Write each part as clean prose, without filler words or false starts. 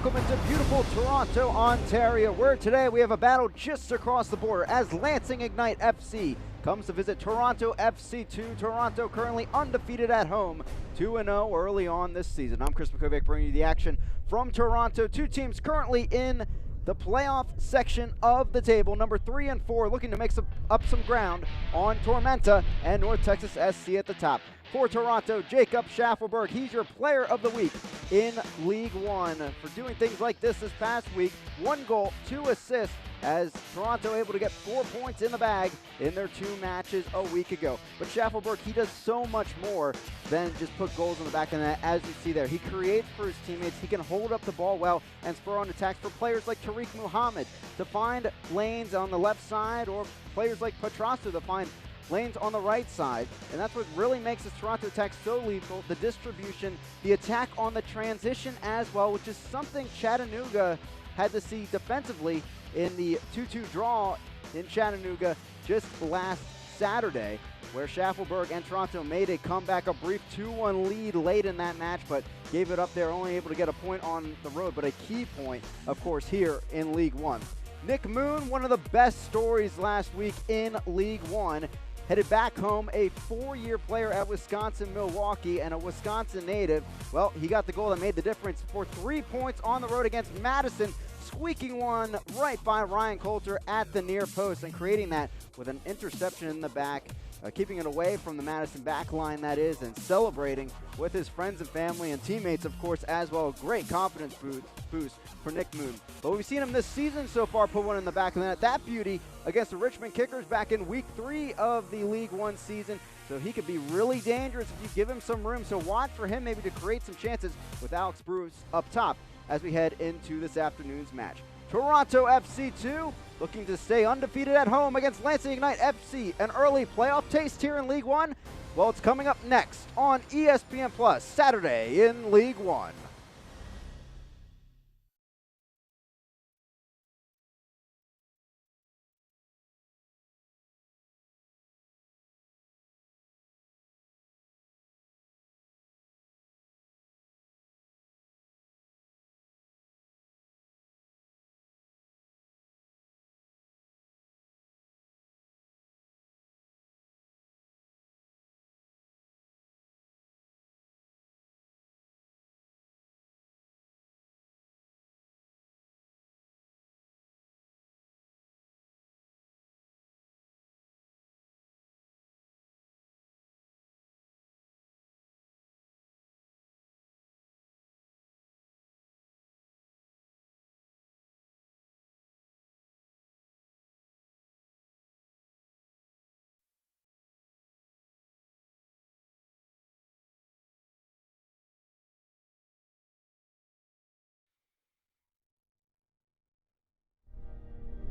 welcome into beautiful Toronto, Ontario, where today we have a battle just across the border as Lansing Ignite FC comes to visit Toronto FC2. Toronto currently undefeated at home, 2-0 early on this season. I'm Chris McCovic bringing you the action from Toronto. Two teams currently in the playoff section of the table, number 3 and 4, looking to make up some ground on Tormenta and North Texas SC at the top. For Toronto, Jacob Schaffelberg, he's your player of the week in League One for doing things like this past week. 1 goal, 2 assists, as Toronto able to get 4 points in the bag in their 2 matches a week ago. But Schaffelberg, he does so much more than just put goals in the back of the net, as you see there. He creates for his teammates, he can hold up the ball well and spur on attacks for players like Tariq Muhammad to find lanes on the left side, or players like Petrasu to find lanes on the right side, and that's what really makes this Toronto attack so lethal. The distribution, the attack on the transition as well, which is something Chattanooga had to see defensively in the 2-2 draw in Chattanooga just last Saturday, where Schaffelberg and Toronto made a comeback, a brief 2-1 lead late in that match, but gave it up there, only able to get a point on the road, but a key point, of course, here in League One. Nick Moon, one of the best stories last week in League One, headed back home, a 4-year player at Wisconsin Milwaukee and a Wisconsin native. Well, he got the goal that made the difference for 3 points on the road against Madison, squeaking one right by Ryan Coulter at the near post and creating that with an interception in the back, keeping it away from the Madison back line, that is, and celebrating with his friends and family and teammates, of course, as well. Great confidence boost for Nick Moon. But we've seen him this season so far put one in the back of the net. That beauty against the Richmond Kickers back in week 3 of the League One season. So he could be really dangerous if you give him some room. So watch for him maybe to create some chances with Alex Bruce up top as we head into this afternoon's match. Toronto FC2 looking to stay undefeated at home against Lansing Ignite FC. An early playoff taste here in League One? Well, it's coming up next on ESPN Plus, Saturday in League One.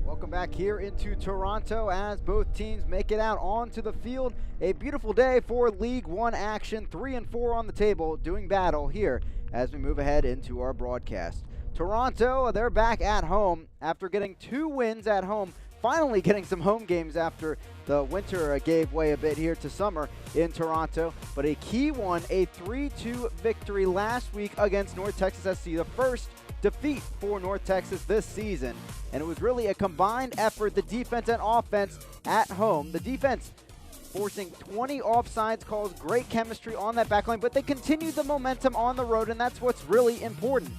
Welcome back here into Toronto as both teams make it out onto the field. A beautiful day for League One action. 3 and 4 on the table, doing battle here as we move ahead into our broadcast. Toronto, they're back at home after getting 2 wins at home. Finally getting some home games after the winter gave way a bit here to summer in Toronto. But a key one, a 3-2 victory last week against North Texas SC, the first defeat for North Texas this season. And it was really a combined effort, the defense and offense at home. The defense forcing 20 offsides calls, great chemistry on that back line, but they continued the momentum on the road, and that's what's really important.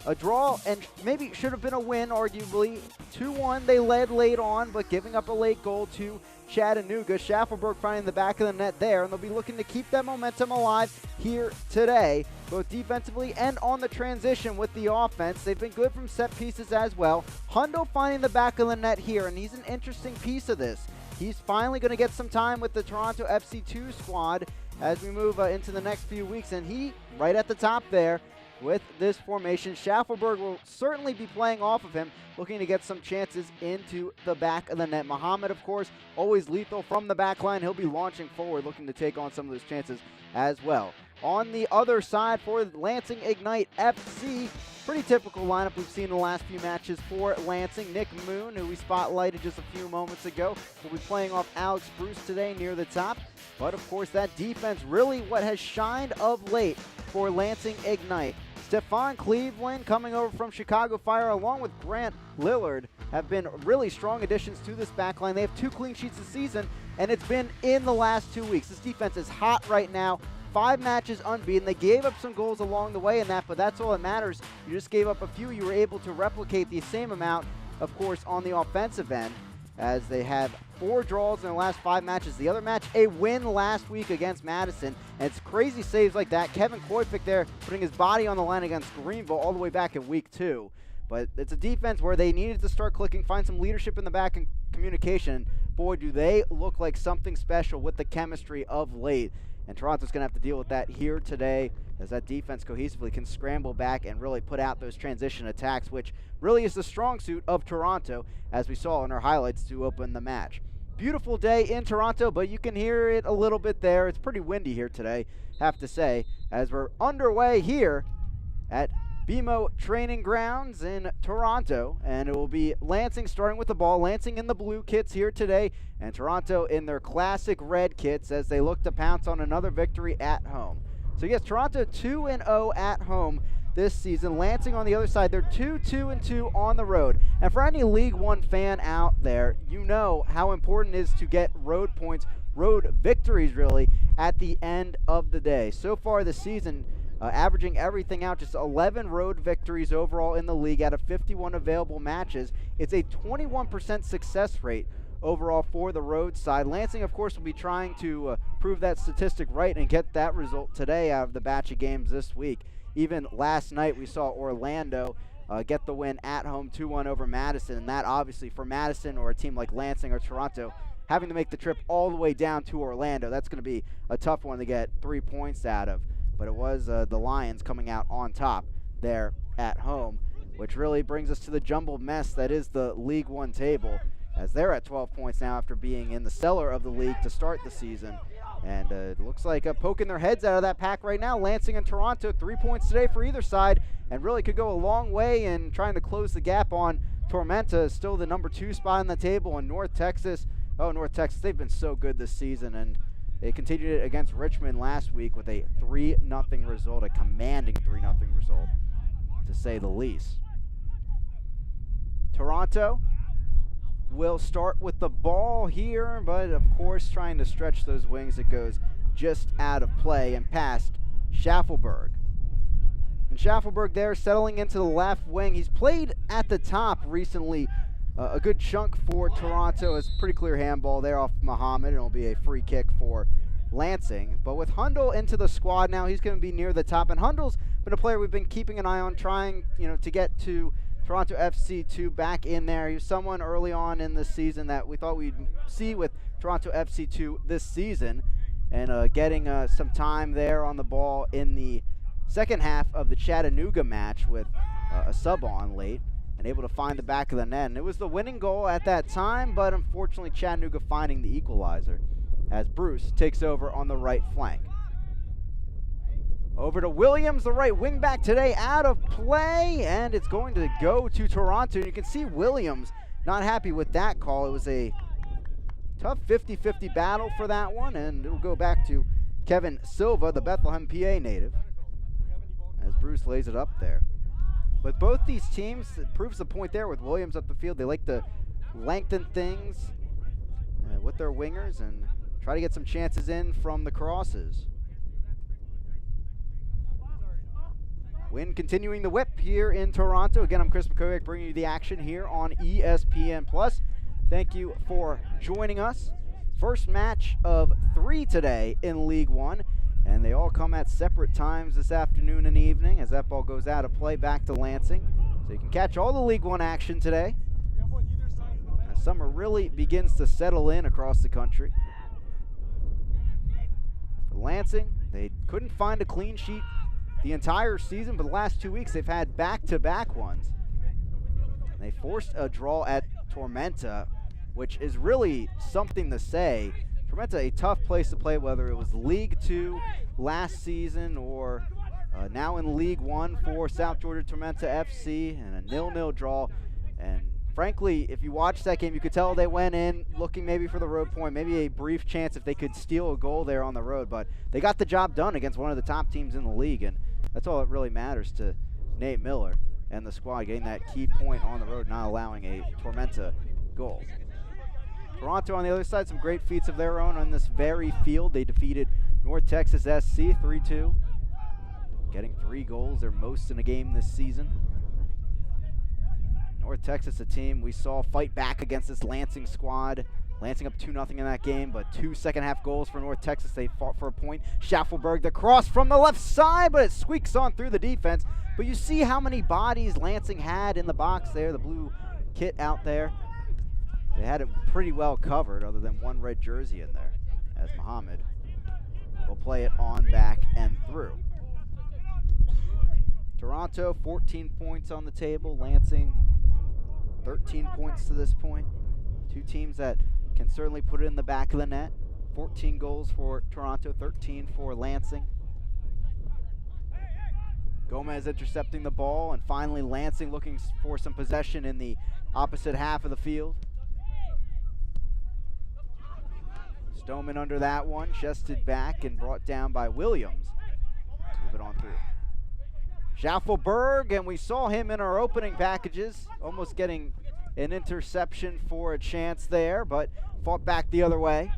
A draw, and maybe should have been a win, arguably. 2-1, they led late on, but giving up a late goal to Chattanooga. Schaffelberg finding the back of the net there, and they'll be looking to keep that momentum alive here today, both defensively and on the transition with the offense. They've been good from set pieces as well. Hundo finding the back of the net here, and he's an interesting piece of this. He's finally going to get some time with the Toronto FC2 squad as we move into the next few weeks, and he right at the top there with this formation. Schaffelberg will certainly be playing off of him, looking to get some chances into the back of the net. Muhammad, of course, always lethal from the back line. He'll be launching forward, looking to take on some of those chances as well. On the other side for Lansing Ignite FC, pretty typical lineup we've seen in the last few matches for Lansing. Nick Moon, who we spotlighted just a few moments ago, will be playing off Alex Bruce today near the top. But, of course, that defense really what has shined of late for Lansing Ignite. Stephon Cleveland coming over from Chicago Fire along with Grant Lillard have been really strong additions to this backline. They have 2 clean sheets this season, and it's been in the last 2 weeks. This defense is hot right now. 5 matches unbeaten. They gave up some goals along the way in that, but that's all that matters. You just gave up a few. You were able to replicate the same amount, of course, on the offensive end, as they have 4 draws in the last 5 matches. The other match, a win last week against Madison. And it's crazy saves like that. Kevin Koyfik there putting his body on the line against Greenville all the way back in week 2. But it's a defense where they needed to start clicking, find some leadership in the back and communication. Boy, do they look like something special with the chemistry of late. And Toronto's going to have to deal with that here today, as that defense cohesively can scramble back and really put out those transition attacks, which really is the strong suit of Toronto, as we saw in our highlights to open the match. Beautiful day in Toronto, but you can hear it a little bit there. It's pretty windy here today, have to say, as we're underway here at BMO Training Grounds in Toronto, and it will be Lansing starting with the ball. Lansing in the blue kits here today, and Toronto in their classic red kits as they look to pounce on another victory at home. So yes, Toronto 2-0 at home this season. Lansing on the other side, they're 2-2 on the road. And for any League One fan out there, you know how important it is to get road points, road victories really, at the end of the day. So far this season, averaging everything out, just 11 road victories overall in the league out of 51 available matches. It's a 21% success rate overall for the road side. Lansing, of course, will be trying to prove that statistic right and get that result today out of the batch of games this week. Even last night, we saw Orlando get the win at home 2-1 over Madison, and that obviously for Madison or a team like Lansing or Toronto, having to make the trip all the way down to Orlando, that's going to be a tough one to get 3 points out of. But it was the Lions coming out on top there at home, which really brings us to the jumbled mess that is the League One table, as they're at 12 points now after being in the cellar of the league to start the season. And it looks like poking their heads out of that pack right now. Lansing and Toronto, 3 points today for either side, and really could go a long way in trying to close the gap on Tormenta, still the number 2 spot on the table, and North Texas, they've been so good this season, and they continued it against Richmond last week with a 3-0 result, a commanding 3-0 result, to say the least. Toronto will start with the ball here, but of course trying to stretch those wings. It goes just out of play and past Schaffelberg. And Schaffelberg there settling into the left wing. He's played at the top recently a good chunk for Toronto. It's pretty clear handball there off Muhammad, and it'll be a free kick for Lansing. But with Hundle into the squad now, he's going to be near the top. And Hundle's been a player we've been keeping an eye on, trying to get to Toronto FC2 back in there. He was someone early on in the season that we thought we'd see with Toronto FC2 this season, and getting some time there on the ball in the second half of the Chattanooga match with a sub on late, and able to find the back of the net. And it was the winning goal at that time, but unfortunately Chattanooga finding the equalizer as Bruce takes over on the right flank. Over to Williams, the right wing back today, out of play, and it's going to go to Toronto. And you can see Williams not happy with that call. It was a tough 50-50 battle for that one, and it'll go back to Kevin Silva, the Bethlehem, PA native, as Bruce lays it up there. But both these teams, it proves the point there with Williams up the field. They like to lengthen things with their wingers and try to get some chances in from the crosses. Win continuing the whip here in Toronto. Again, I'm Chris McCovic bringing you the action here on ESPN+. Thank you for joining us. First match of 3 today in League One, and they all come at separate times this afternoon and evening as that ball goes out of play back to Lansing. So you can catch all the League One action today as summer really begins to settle in across the country. Lansing, they couldn't find a clean sheet the entire season, but the last 2 weeks they've had back-to-back ones. And they forced a draw at Tormenta, which is really something to say. Tormenta, a tough place to play, whether it was League 2 last season or now in League 1 for South Georgia Tormenta FC, and a 0-0 draw. And frankly, if you watched that game, you could tell they went in looking maybe for the road point, maybe a brief chance if they could steal a goal there on the road. But they got the job done against one of the top teams in the league, and that's all that really matters to Nate Miller and the squad, getting that key point on the road, not allowing a Tormenta goal. Toronto on the other side, some great feats of their own on this very field. They defeated North Texas SC 3-2, getting 3 goals, their most in a game this season. North Texas, a team we saw fight back against this Lansing squad. Lansing up 2-0 in that game, but 2 second-half goals for North Texas. They fought for a point. Schaffelberg, the cross from the left side, but it squeaks on through the defense. But you see how many bodies Lansing had in the box there, the blue kit out there. They had it pretty well covered, other than one red jersey in there, as Muhammad will play it on, back, and through. Toronto, 14 points on the table. Lansing, 13 points to this point. Two teams that can certainly put it in the back of the net. 14 goals for Toronto, 13 for Lansing. Gomez intercepting the ball, and finally Lansing looking for some possession in the opposite half of the field. Stoneman under that one, chested back and brought down by Williams. Move it on through. Schaffelberg, and we saw him in our opening packages, almost getting an interception for a chance there, but fought back the other way.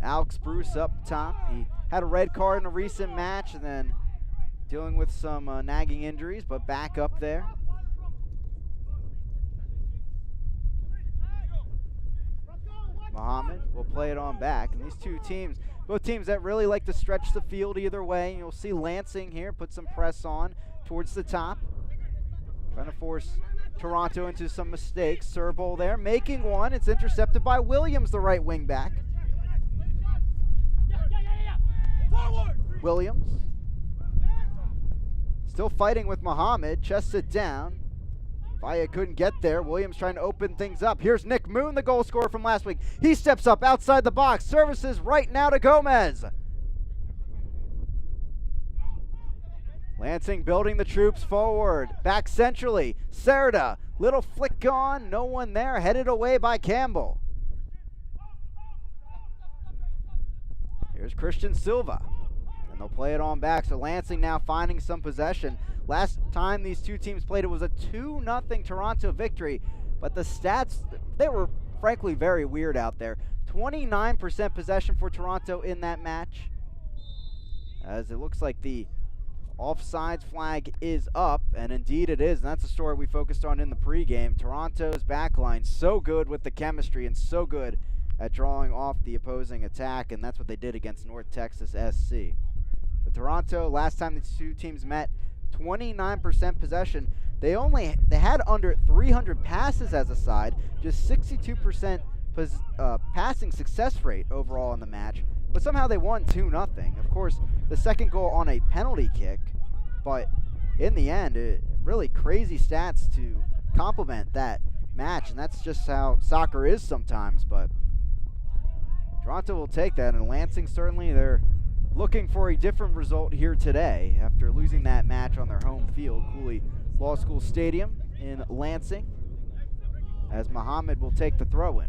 Alex Bruce up top. He had a red card in a recent match and then dealing with some nagging injuries, but back up there. Muhammad will play it on back, and these two teams, both teams that really like to stretch the field either way. You'll see Lansing here put some press on towards the top, trying to force Toronto into some mistakes. Serbol there, making one. It's intercepted by Williams, the right wing back. Williams still fighting with Muhammad, chested down. Vaya couldn't get there. Williams trying to open things up. Here's Nick Moon, the goal scorer from last week. He steps up outside the box, services right now to Gomez. Lansing building the troops forward. Back centrally. Serda, little flick on, no one there. Headed away by Campbell. Here's Christian Silva. And they'll play it on back. So Lansing now finding some possession. Last time these two teams played, it was a 2-0 Toronto victory. But the stats, they were frankly very weird out there. 29% possession for Toronto in that match, as it looks like the offsides flag is up, and indeed it is. And that's a story we focused on in the pregame. Toronto's backline so good with the chemistry and so good at drawing off the opposing attack, and that's what they did against North Texas SC. But Toronto, last time these two teams met, 29% possession. They had under 300 passes as a side, just 62% passing success rate overall in the match. But somehow they won 2-0. Of course, the second goal on a penalty kick, but in the end, really crazy stats to complement that match, and that's just how soccer is sometimes. But Toronto will take that, and Lansing certainly, they're looking for a different result here today after losing that match on their home field, Cooley Law School Stadium in Lansing, as Muhammad will take the throw-in.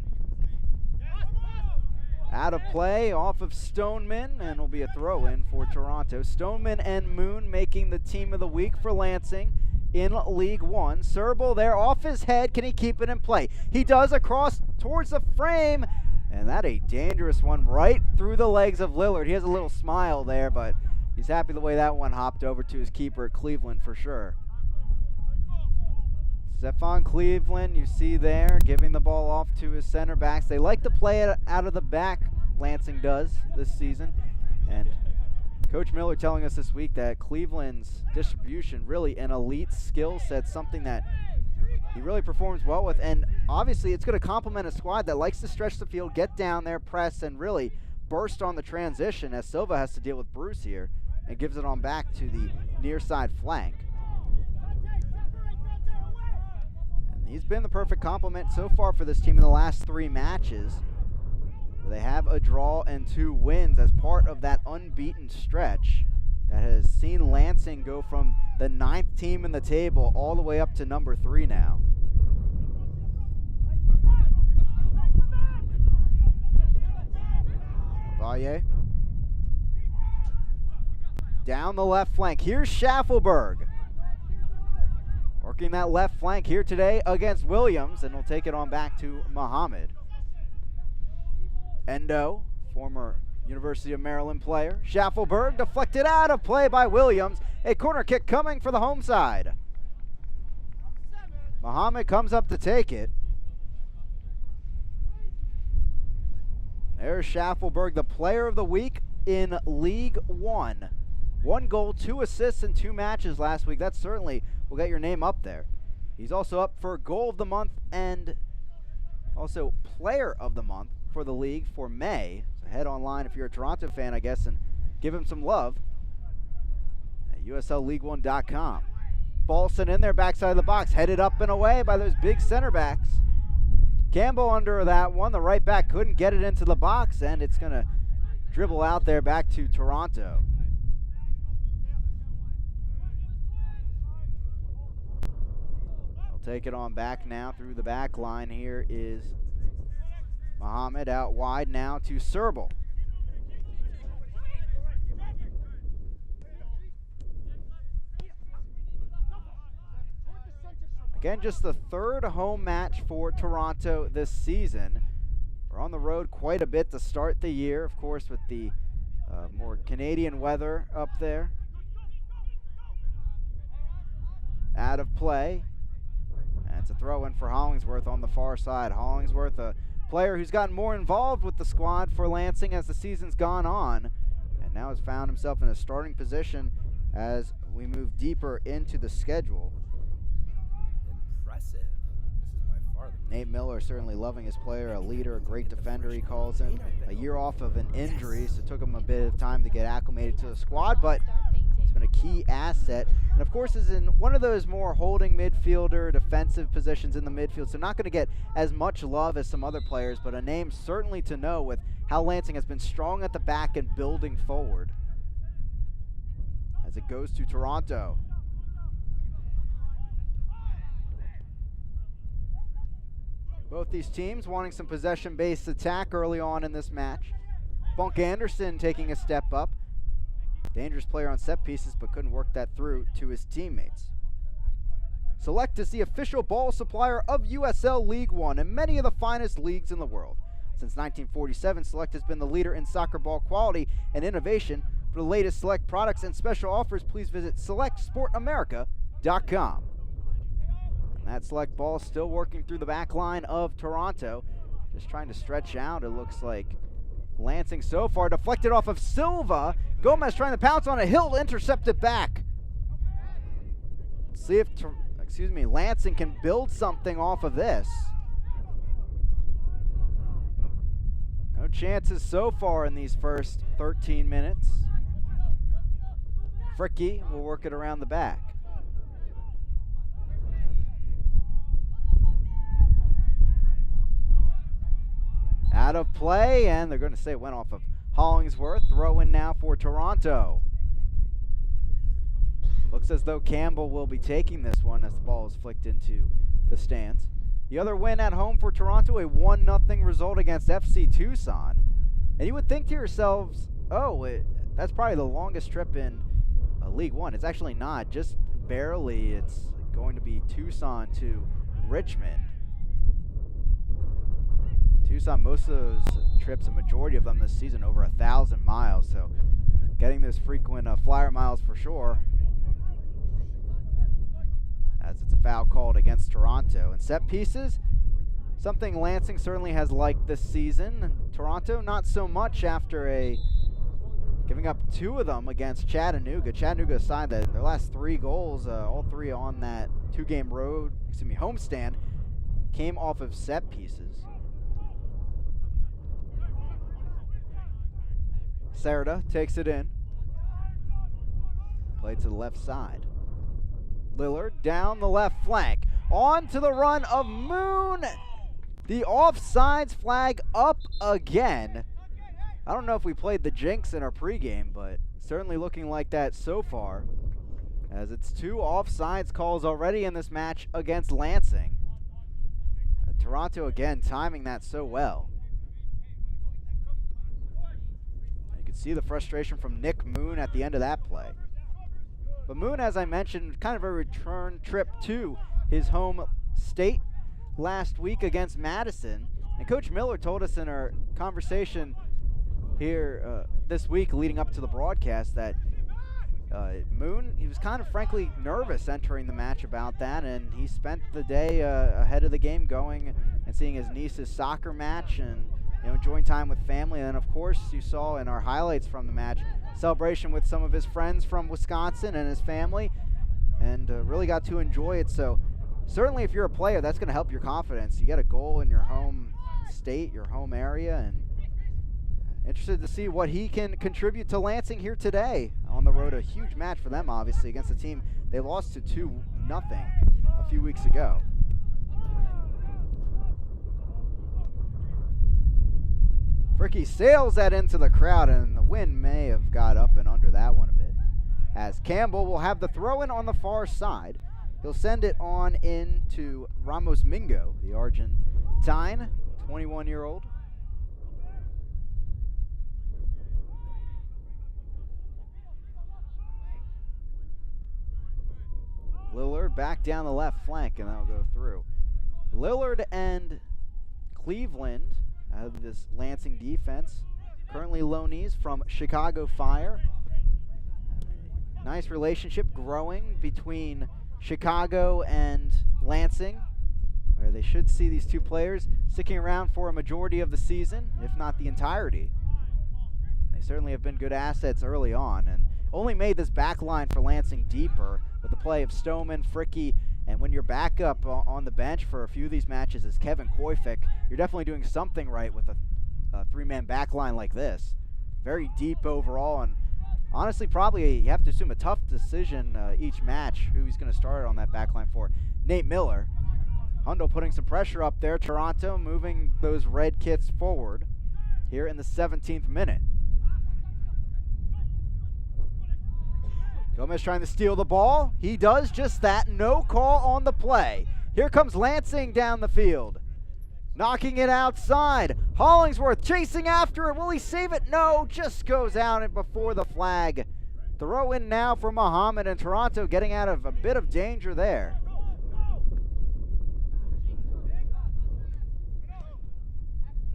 Out of play off of Stoneman, and will be a throw-in for Toronto. Stoneman and Moon making the team of the week for Lansing in League One. Serbol there off his head. Can he keep it in play? He does, across towards the frame, and that a dangerous one right through the legs of Lillard. He has a little smile there, but he's happy the way that one hopped over to his keeper at Cleveland for sure. Stefan Cleveland, you see there, giving the ball off to his center backs. They like to play it out of the back, Lansing does this season. And Coach Miller telling us this week that Cleveland's distribution, really an elite skill set, something that he really performs well with. And obviously it's going to complement a squad that likes to stretch the field, get down there, press, and really burst on the transition, as Silva has to deal with Bruce here and gives it on back to the near side flank. He's been the perfect complement so far for this team in the last 3 matches. They have a draw and 2 wins as part of that unbeaten stretch that has seen Lansing go from the 9th team in the table all the way up to number 3 now. Valle down the left flank. Here's Schaffelberg. Working that left flank here today against Williams, and we'll take it on back to Muhammad. Endo, former University of Maryland player. Schaffelberg deflected out of play by Williams. A corner kick coming for the home side. Muhammad comes up to take it. There's Schaffelberg, the player of the week in League One. 1 goal, 2 assists in 2 matches last week. That certainly will get your name up there. He's also up for goal of the month and also player of the month for the league for May. So head online if you're a Toronto fan, I guess, and give him some love at USLLeague1.com. Ball sent in there, backside of the box, headed up and away by those big center backs. Campbell under that one. The right back couldn't get it into the box, and it's going to dribble out there back to Toronto. They'll take it on back now through the back line. Here is Muhammad out wide now to Serbal. Again, just the 3rd home match for Toronto this season. We're on the road quite a bit to start the year, of course, with the more Canadian weather up there. Out of play. And it's a throw-in for Hollingsworth on the far side. Hollingsworth, a player who's gotten more involved with the squad for Lansing as the season's gone on, and now has found himself in a starting position as we move deeper into the schedule. Impressive. This is by far the Nate Miller certainly loving his player, a leader, a great defender, he calls him. A year off of an injury, so it took him a bit of time to get acclimated to the squad, but he's been a key asset. And of course is in one of those more holding midfielder, defensive positions in the midfield, so not going to get as much love as some other players, but a name certainly to know with how Lansing has been strong at the back and building forward. As it goes to Toronto. Both these teams wanting some possession-based attack early on in this match. Bunk Anderson taking a step up. Dangerous player on set pieces, but couldn't work that through to his teammates. Select is the official ball supplier of USL League One and many of the finest leagues in the world. Since 1947, Select has been the leader in soccer ball quality and innovation. For the latest Select products and special offers, please visit selectsportamerica.com. That Select ball still working through the back line of Toronto. Just trying to stretch out, it looks like. Lansing so far, deflected off of Silva. Gomez trying to pounce on a Hill, intercept it back. See if, Lansing can build something off of this. No chances so far in these first 13 minutes. Fricky will work it around the back. Out of play, and they're going to say it went off of Hollingsworth. Throw in now for Toronto. Looks as though Campbell will be taking this one as the ball is flicked into the stands. The other win at home for Toronto, a 1-0 result against FC Tucson. And you would think to yourselves, that's probably the longest trip in League One. It's actually not, just barely. It's going to be Tucson to Richmond. Tucson, most of those trips, a majority of them this season, over 1,000 miles. So getting those frequent flyer miles for sure. As it's a foul called against Toronto. And set pieces, something Lansing certainly has liked this season. And Toronto, not so much after giving up 2 of them against Chattanooga. Chattanooga aside that their last 3 goals, all 3 on that 2-game homestand, came off of set pieces. Serda takes it in. Played to the left side. Lillard down the left flank. On to the run of Moon. The offsides flag up again. I don't know if we played the jinx in our pregame, but certainly looking like that so far, as it's 2 offsides calls already in this match against Lansing. Toronto again timing that so well. could see the frustration from Nick Moon at the end of that play. But Moon, as I mentioned, kind of a return trip to his home state last week against Madison. And Coach Miller told us in our conversation here this week leading up to the broadcast that Moon, he was kind of frankly nervous entering the match about that, and he spent the day ahead of the game going and seeing his niece's soccer match and enjoying time with family. And then, of course, you saw in our highlights from the match, celebration with some of his friends from Wisconsin and his family, and really got to enjoy it. So certainly if you're a player, that's going to help your confidence. You get a goal in your home state, your home area, and interested to see what he can contribute to Lansing here today on the road. A huge match for them, obviously, against a team they lost to 2-0 a few weeks ago. Fricky sails that into the crowd, and the wind may have got up and under that one a bit. As Campbell will have the throw-in on the far side. He'll send it on into Ramos Mingo, the Argentine, 21-year-old. Lillard back down the left flank, and that'll go through. Lillard and Cleveland out of this Lansing defense, currently loanees from Chicago Fire. Nice relationship growing between Chicago and Lansing, where they should see these two players sticking around for a majority of the season, if not the entirety. They certainly have been good assets early on, and only made this back line for Lansing deeper with the play of Stoneman, Fricky, and when you're back up on the bench for a few of these matches as Kevin Koifik, you're definitely doing something right with a three-man back line like this. Very deep overall, and honestly probably you have to assume a tough decision each match who he's going to start on that back line for. Nate Miller. Hundo putting some pressure up there. Toronto moving those red kits forward here in the 17th minute. Gomez trying to steal the ball. He does just that. No call on the play. Here comes Lansing down the field. Knocking it outside. Hollingsworth chasing after it. Will he save it? No, just goes out and before the flag. Throw in now for Muhammad, and Toronto getting out of a bit of danger there.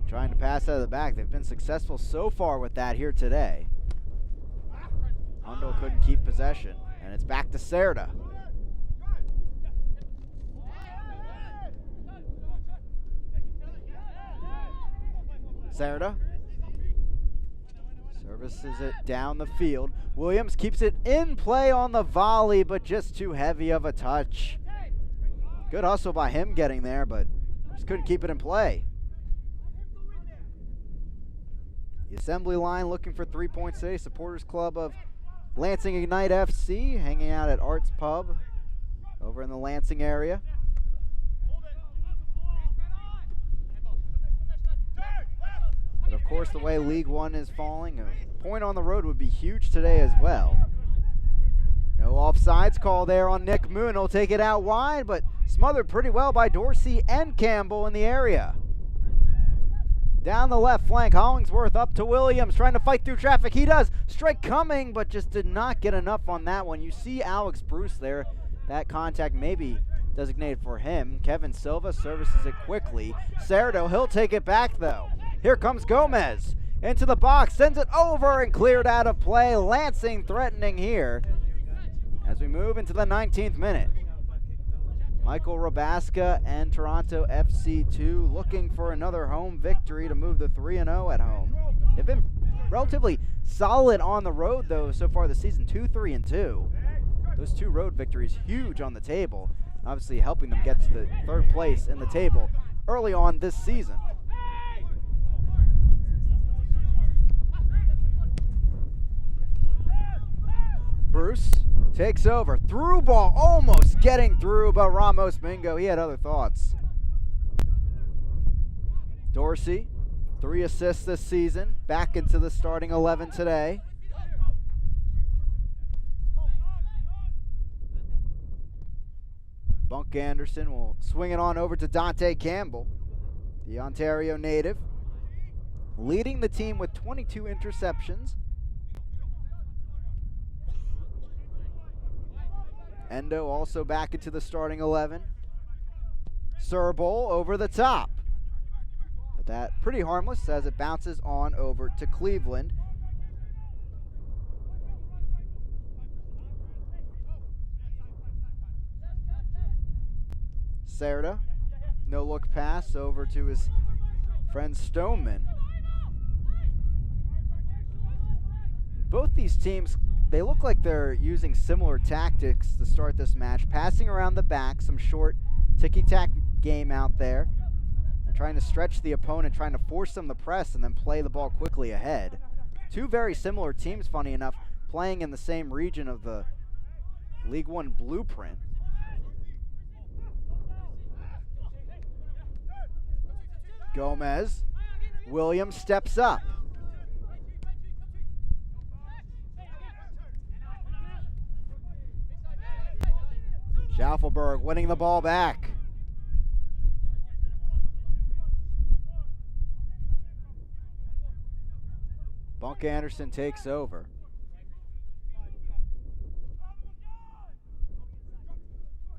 Trying to pass out of the back. They've been successful so far with that here today. Hundo couldn't keep possession, and it's back to Serda. Serda services it down the field. Williams keeps it in play on the volley, but just too heavy of a touch. Good hustle by him getting there, but just couldn't keep it in play. The assembly line looking for 3 points today. Supporters Club of Lansing Ignite FC hanging out at Arts Pub over in the Lansing area. But of course, the way League One is falling, a point on the road would be huge today as well. No offsides call there on Nick Moon. He'll take it out wide, but smothered pretty well by Dorsey and Campbell in the area. Down the left flank, Hollingsworth up to Williams, trying to fight through traffic. He does. Strike coming, but just did not get enough on that one. You see Alex Bruce there. That contact may be designated for him. Kevin Silva services it quickly. Cerdo, he'll take it back, though. Here comes Gomez. Into the box, sends it over and cleared out of play. Lansing threatening here as we move into the 19th minute. Michael Rabaska and Toronto FC2 looking for another home victory to move the 3-0 at home. They've been relatively solid on the road, though, so far this season, 2-3-2. Those two road victories huge on the table, obviously helping them get to the third place in the table early on this season. Bruce takes over. Through ball, almost getting through, but Ramos Mingo, he had other thoughts. Dorsey, 3 assists this season, back into the starting 11 today. Bunk Anderson will swing it on over to Dante Campbell, the Ontario native, leading the team with 22 interceptions Endo also back into the starting 11. Serbol over the top. But that pretty harmless as it bounces on over to Cleveland. Serda, no look pass over to his friend Stoneman. Both these teams, they look like they're using similar tactics to start this match, passing around the back, some short ticky-tack game out there, and trying to stretch the opponent, trying to force them to press and then play the ball quickly ahead. Two very similar teams, funny enough, playing in the same region of the League One blueprint. Gomez, Williams steps up. Schaufelberg winning the ball back. Bunk Anderson takes over.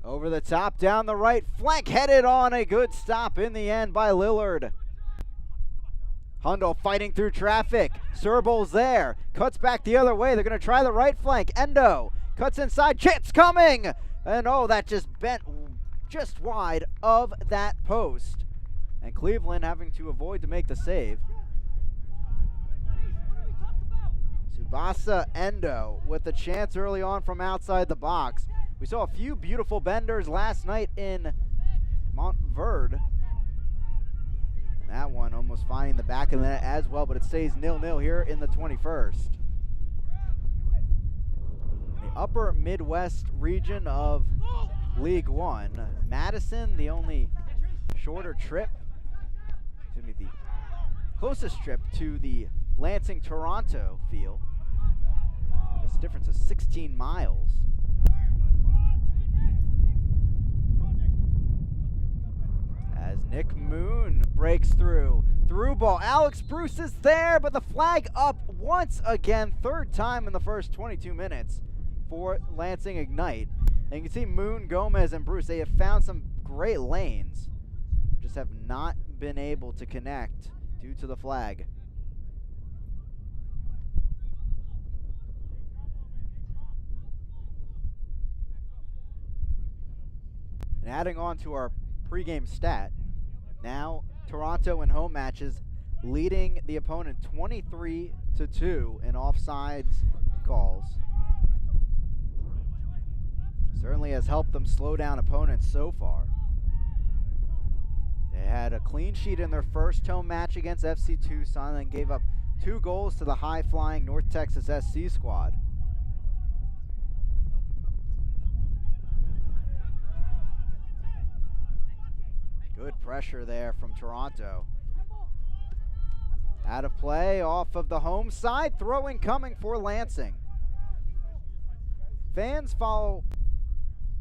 Over the top, down the right flank, headed on, a good stop in the end by Lillard. Hundle fighting through traffic. Serbol's there, cuts back the other way. They're going to try the right flank. Endo cuts inside, Chit's coming! And oh, that just bent just wide of that post. And Cleveland having to avoid to make the save. Tsubasa Endo with the chance early on from outside the box. We saw a few beautiful benders last night in Montverde. And that one almost finding the back of the net as well, but it stays 0-0 here in the 21st. The upper Midwest region of League One. Madison, the only shorter trip, excuse me, the closest trip to the Lansing Toronto field. Just a difference of 16 miles. As Nick Moon breaks through ball. Alex Bruce is there, but the flag up once again, third time in the first 22 minutes for Lansing Ignite. And you can see Moon, Gomez, and Bruce, they have found some great lanes, just have not been able to connect due to the flag. And adding on to our pregame stat, now Toronto in home matches leading the opponent 23-2 in offsides calls. Certainly has helped them slow down opponents so far. They had a clean sheet in their first home match against FC Tucson and gave up 2 goals to the high-flying North Texas SC squad. Good pressure there from Toronto. Out of play, off of the home side, throwing coming for Lansing. Fans follow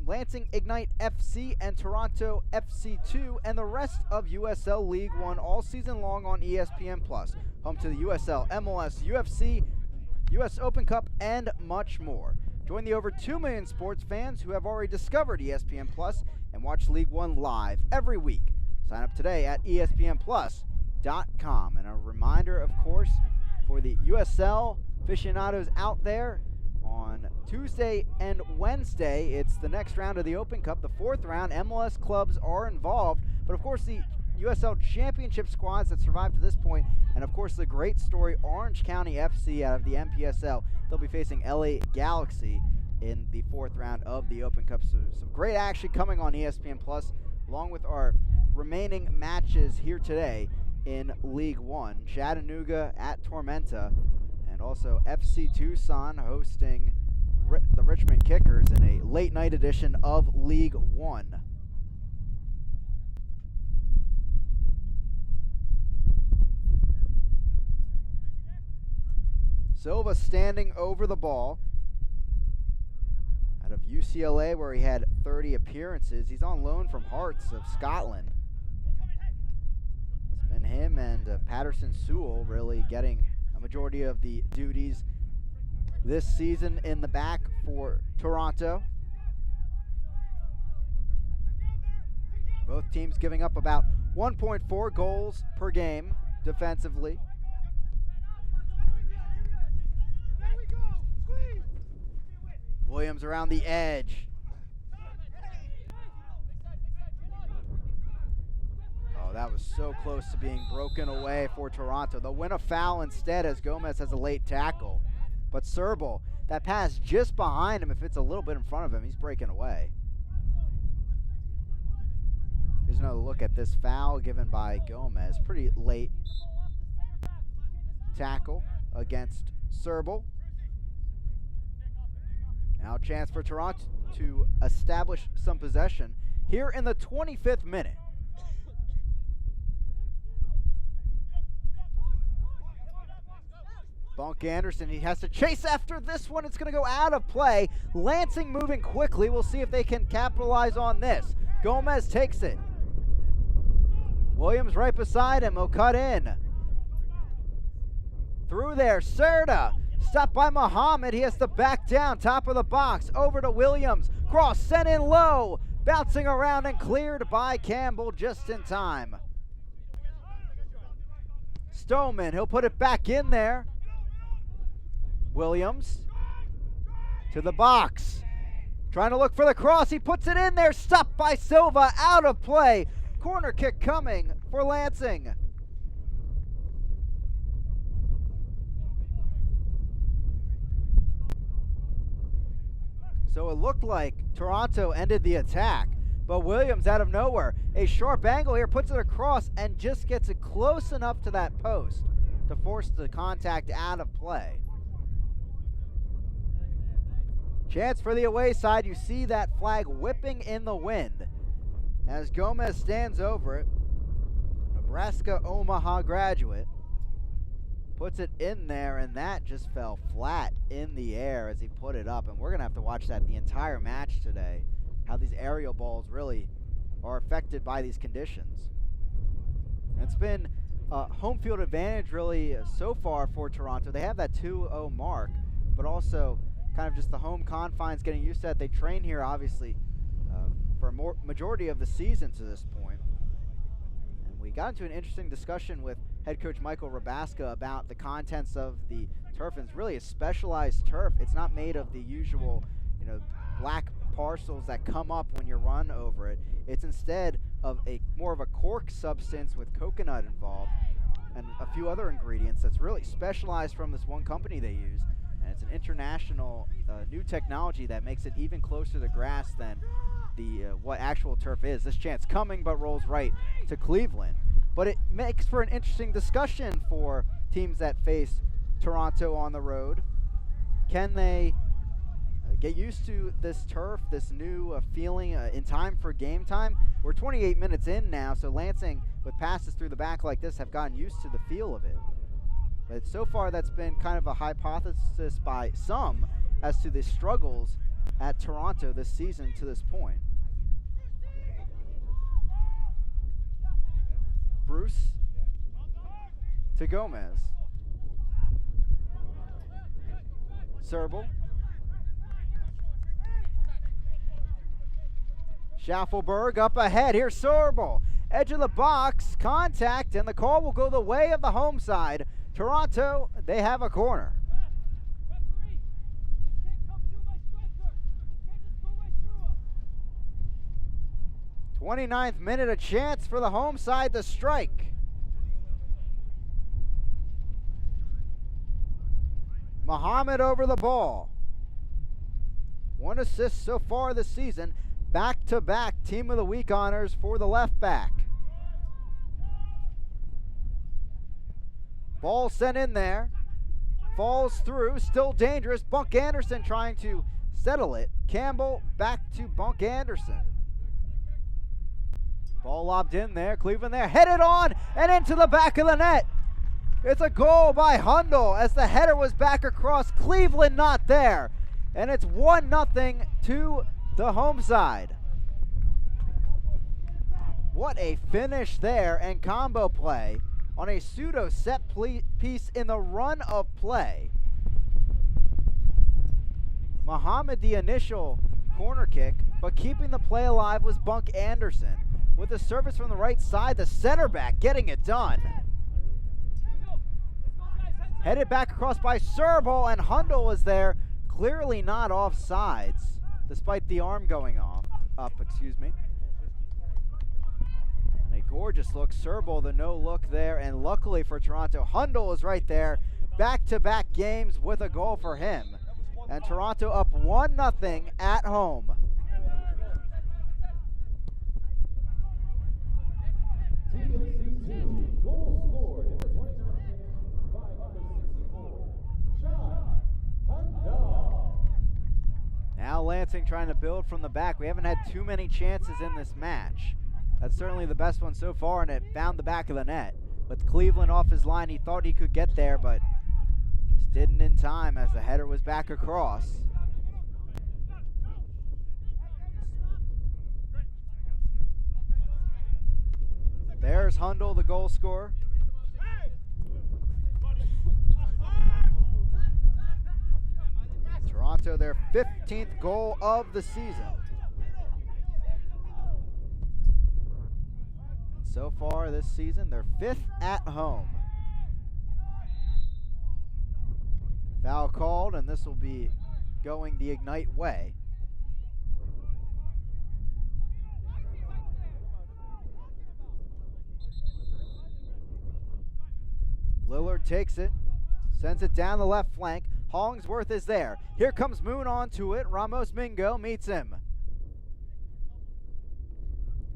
Lansing Ignite FC and Toronto FC2 and the rest of USL League One all season long on ESPN+, home to the USL, MLS, UFC, US Open Cup, and much more. Join the over 2 million sports fans who have already discovered ESPN Plus and watch League One live every week. Sign up today at ESPNplus.com. And a reminder, of course, for the USL aficionados out there, on Tuesday and Wednesday, it's the next round of the Open Cup, the 4th round. MLS clubs are involved, but of course the USL Championship squads that survived to this point, and of course the great story Orange County FC out of the MPSL. They'll be facing LA Galaxy in the 4th round of the Open Cup. So some great action coming on ESPN Plus, along with our remaining matches here today in League One. Chattanooga at Tormenta, and also FC Tucson hosting the Richmond Kickers in a late night edition of League One. Silva standing over the ball out of UCLA, where he had 30 appearances. He's on loan from Hearts of Scotland. It's been him and Patterson Sewell really getting a majority of the duties this season in the back for Toronto. Both teams giving up about 1.4 goals per game defensively. Williams around the edge. Oh, that was so close to being broken away for Toronto. They'll win a foul instead as Gomez has a late tackle. But Serbal, that pass just behind him, if it's a little bit in front of him, he's breaking away. Here's another look at this foul given by Gomez. Pretty late tackle against Serbal. Now a chance for Toronto to establish some possession here in the 25th minute. Bunk Anderson, he has to chase after this one. It's going to go out of play. Lansing moving quickly. We'll see if they can capitalize on this. Gomez takes it. Williams right beside him. He'll cut in. Through there, Serta. Stopped by Muhammad. He has to back down. Top of the box. Over to Williams. Cross sent in low. Bouncing around and cleared by Campbell just in time. Stoneman, he'll put it back in there. Williams to the box. Trying to look for the cross. He puts it in there. Stopped by Silva. Out of play. Corner kick coming for Lansing. So it looked like Toronto ended the attack, but Williams out of nowhere. A sharp angle here, puts it across and just gets it close enough to that post to force the contact out of play. Chance for the away side. You see that flag whipping in the wind as Gomez stands over it. Nebraska Omaha graduate puts it in there, and that just fell flat in the air as he put it up. And we're going to have to watch that the entire match today, how these aerial balls really are affected by these conditions. It's been home field advantage really so far for Toronto. They have that 2-0 mark, but also kind of just the home confines, getting used to that. They train here, obviously, for a majority of the season to this point. And we got into an interesting discussion with head coach Michael Rabaska about the contents of the turf. And it's really a specialized turf. It's not made of the usual, black parcels that come up when you run over it. It's instead of more of a cork substance with coconut involved and a few other ingredients that's really specialized from this one company they use. And it's an international new technology that makes it even closer to grass than the what actual turf is. This chance coming, but rolls right to Cleveland. But it makes for an interesting discussion for teams that face Toronto on the road. Can they get used to this turf, this new feeling in time for game time? We're 28 minutes in now, so Lansing, with passes through the back like this, have gotten used to the feel of it. But so far, that's been kind of a hypothesis by some as to the struggles at Toronto this season to this point. Bruce to Gomez. Serbal. Schaffelberg up ahead. Here's Serbal. Edge of the box. Contact, and the call will go the way of the home side. Toronto, they have a corner. 29th minute, a chance for the home side to strike. Muhammad over the ball. 1 assist so far this season. Back-to-back Team of the Week honors for the left back. Ball sent in there. Falls through, still dangerous. Bunk Anderson trying to settle it. Campbell back to Bunk Anderson. Ball lobbed in there. Cleveland there. Headed on and into the back of the net. It's a goal by Hundle as the header was back across. Cleveland not there. And it's 1-0 to the home side. What a finish there and combo play on a pseudo set piece in the run of play. Muhammad the initial corner kick, but keeping the play alive was Bunk Anderson. with a service from the right side. The center back getting it done. Headed back across by Serbal, and Hundle is there. Clearly not offsides, despite the arm going up, excuse me. And a gorgeous look. Serbal, the no look there, and luckily for Toronto, Hundle is right there. Back-to-back games with a goal for him. And Toronto up 1-0 at home. Now Lansing trying to build from the back. We haven't had too many chances in this match. That's certainly the best one so far, and it found the back of the net. With Cleveland off his line, he thought he could get there, but just didn't in time as the header was back across. There's Hundle, the goal scorer. Toronto, their 15th goal of the season. And so far this season, they're 5th at home. Foul called, and this will be going the Ignite way. Lillard takes it, sends it down the left flank. Hollingsworth is there. Here comes Moon onto it. Ramos Mingo meets him.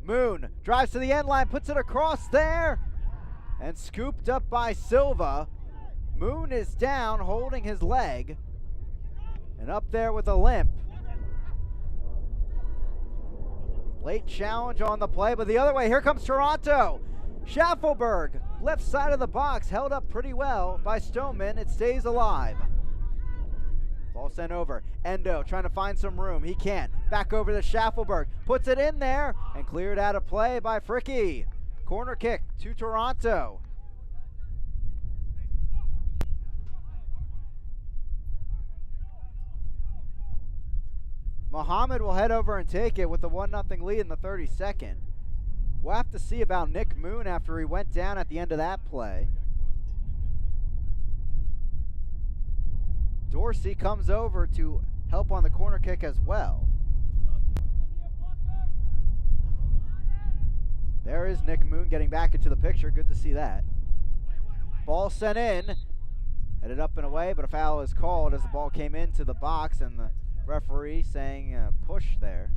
Moon drives to the end line, puts it across there, and scooped up by Silva. Moon is down, holding his leg, and up there with a limp. Late challenge on the play, but the other way, here comes Toronto. Schaffelberg, left side of the box, held up pretty well by Stoneman. It stays alive. Ball sent over. Endo trying to find some room. He can't. Back over to Schaffelberg. Puts it in there and cleared out of play by Fricke. Corner kick to Toronto. Muhammad will head over and take it with the 1-0 lead in the 32nd. We'll have to see about Nick Moon after he went down at the end of that play. Dorsey comes over to help on the corner kick as well. There is Nick Moon getting back into the picture. Good to see that. Ball sent in. Headed up and away, but a foul is called as the ball came into the box, and the referee saying push there.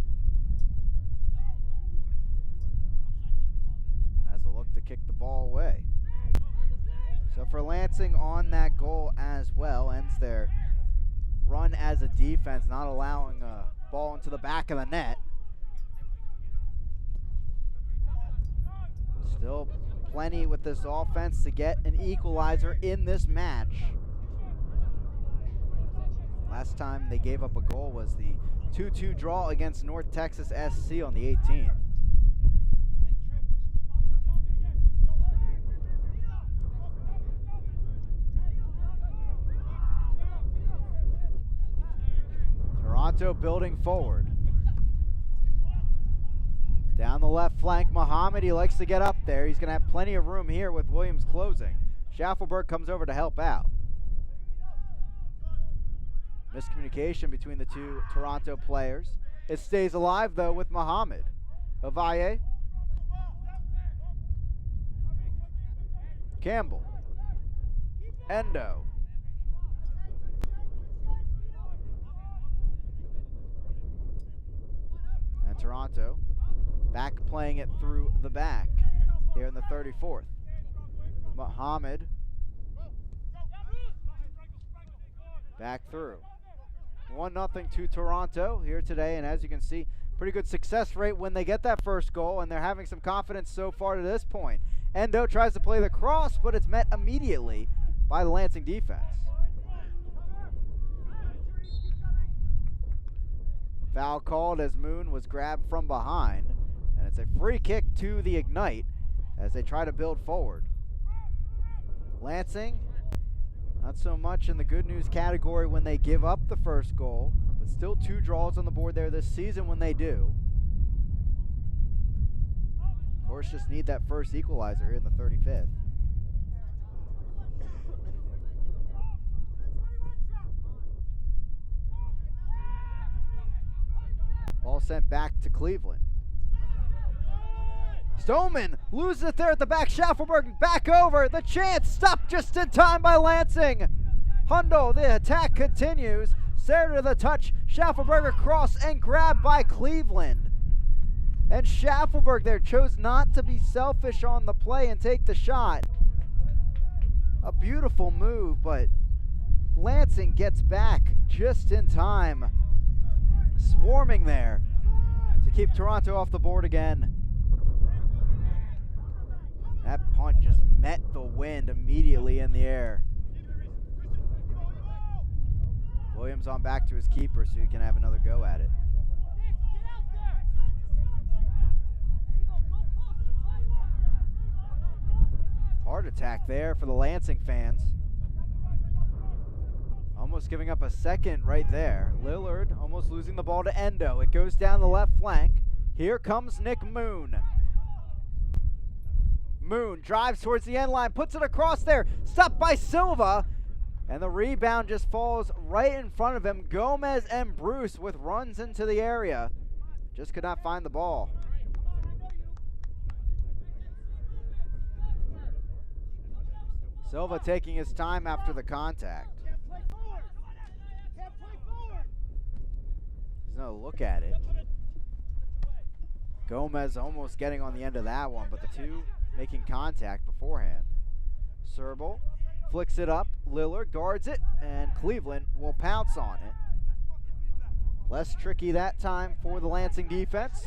As a look to kick the ball away. So for Lansing on that goal as well, ends their run as a defense, not allowing a ball into the back of the net. Still plenty with this offense to get an equalizer in this match. Last time they gave up a goal was the 2-2 draw against North Texas SC on the 18th. Toronto building forward. Down the left flank, Muhammad, he likes to get up there. He's going to have plenty of room here with Williams closing. Schaffelberg comes over to help out. Miscommunication between the two Toronto players. It stays alive, though, with Muhammad. Ovalle. Campbell. Endo. And Toronto back playing it through the back here in the 34th. Muhammad back through. 1-0 to Toronto here today, and as you can see, pretty good success rate when they get that first goal, and they're having some confidence so far to this point. Endo tries to play the cross, but it's met immediately by the Lansing defense. Foul called as Moon was grabbed from behind, and it's a free kick to the Ignite as they try to build forward. Lansing, not so much in the good news category when they give up the first goal, but still 2 draws on the board there this season when they do. course, just need that first equalizer here in the 35th. Ball sent back to Cleveland. Stoneman loses it there at the back. Schaffelberg back over. The chance stopped just in time by Lansing. Hundo, the attack continues. Sarah to the touch. Schaffelberg across and grabbed by Cleveland. And Schaffelberg there chose not to be selfish on the play and take the shot. A beautiful move, but Lansing gets back just in time. Swarming there to keep Toronto off the board again. That punt just met the wind immediately in the air. Williams on back to his keeper so he can have another go at it. Hard attack there for the Lansing fans. Almost giving up a second right there. Lillard almost losing the ball to Endo. It goes down the left flank. Here comes Nick Moon. Moon drives towards the end line, puts it across there, stopped by Silva, and the rebound just falls right in front of him. Gomez and Bruce with runs into the area. Just could not find the ball. Silva taking his time after the contact. He's gonna look at it. Gomez almost getting on the end of that one, but the two making contact beforehand. Serbel flicks it up. Lillard guards it, and Cleveland will pounce on it. Less tricky that time for the Lansing defense.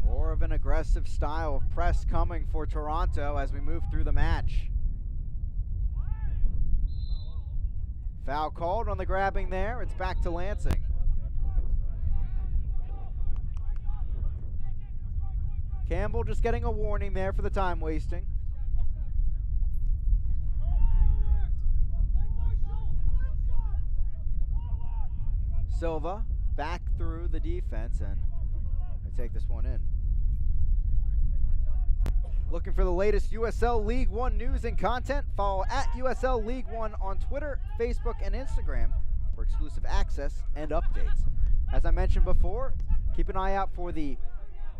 More of an aggressive style of press coming for Toronto as we move through the match. Foul called on the grabbing there. It's back to Lansing. Campbell just getting a warning there for the time wasting. Silva back through the defense, and they take this one in. Looking for the latest USL League One news and content? Follow at USL League One on Twitter, Facebook, and Instagram for exclusive access and updates. As I mentioned before, keep an eye out for the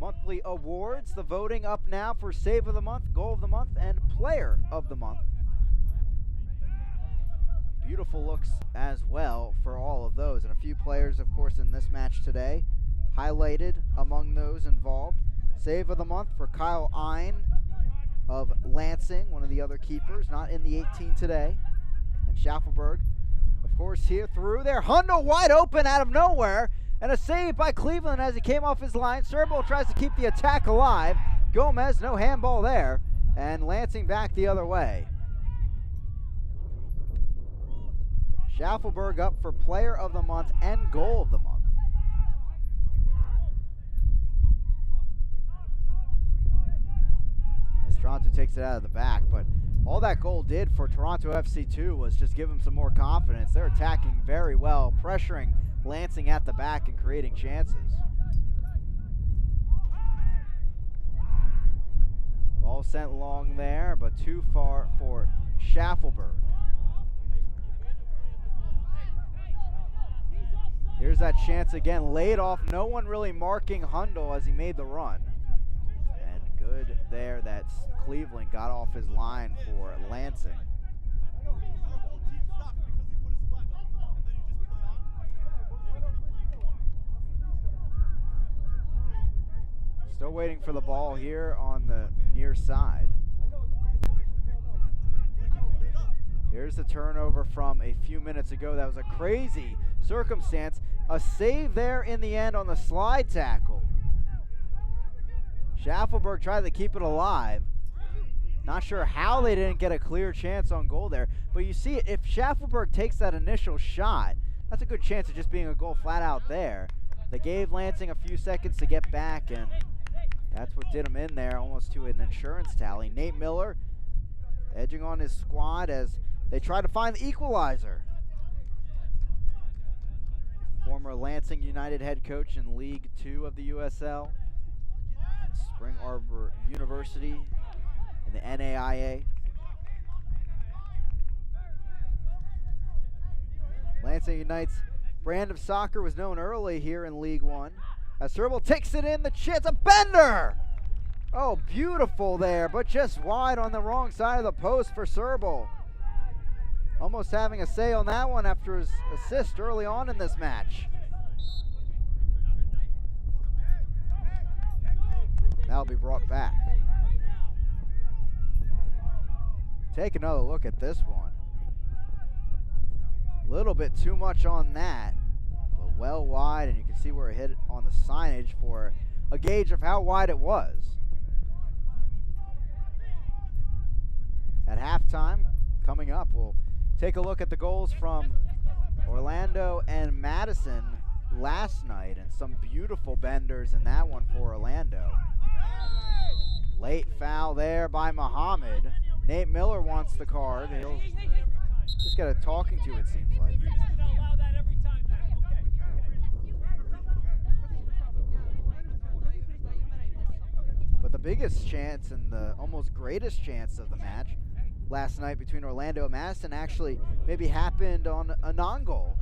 monthly awards. The voting up now for Save of the Month, Goal of the Month, and Player of the Month. Beautiful looks as well for all of those. And a few players, of course, in this match today. Highlighted among those involved. Save of the Month for Kyle Ein of Lansing, one of the other keepers, not in the 18 today. And Schaffelberg, of course, here through there. Hundo wide open out of nowhere. And a save by Cleveland as he came off his line. Serbel tries to keep the attack alive. Gomez, no handball there. And Lansing back the other way. Schaffelberg up for Player of the Month and Goal of the Month. Toronto takes it out of the back, but all that goal did for Toronto FC2 was just give them some more confidence. They're attacking very well, pressuring Lansing at the back and creating chances. Ball sent long there, but too far for Schaffelberg. Here's that chance again, laid off. No one really marking Hundle as he made the run. And good there that Cleveland got off his line for Lansing. Still waiting for the ball here on the near side. Here's the turnover from a few minutes ago. That was a crazy circumstance. A save there in the end on the slide tackle. Schaffelberg tried to keep it alive. Not sure how they didn't get a clear chance on goal there. But you see, if Schaffelberg takes that initial shot, that's a good chance of just being a goal flat out there. They gave Lansing a few seconds to get back, and that's what did him in there, almost to an insurance tally. Nate Miller edging on his squad as They try to find the equalizer. Former Lansing United head coach in League 2 of the USL. Spring Arbor University in the NAIA. Lansing United's brand of soccer was known early here in League 1. As Serbal takes it in, the chance, a bender! Oh, beautiful there, but just wide on the wrong side of the post for Serbal. Almost having a say on that one after his assist early on in this match. That'll be brought back. Take another look at this one. A little bit too much on that, but well wide, and you can see where it hit on the signage for a gauge of how wide it was. At halftime, coming up, we'll take a look at the goals from Orlando and Madison last night, and some beautiful benders in that one for Orlando. Late foul there by Muhammad. Nate Miller wants the card. He'll just get a talking to, it seems like. But the biggest chance and the almost greatest chance of the match last night between Orlando and Madison actually maybe happened on a non-goal.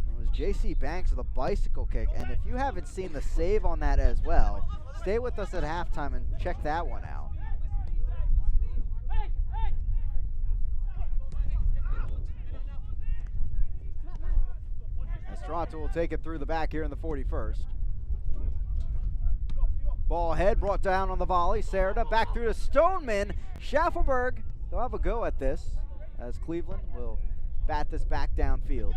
It was J.C. Banks with a bicycle kick, and if you haven't seen the save on that as well, stay with us at halftime and check that one out. As Toronto will take it through the back here in the 41st. Ball ahead, brought down on the volley. Serda back through to Stoneman. Schaffelberg, they'll have a go at this as Cleveland will bat this back downfield.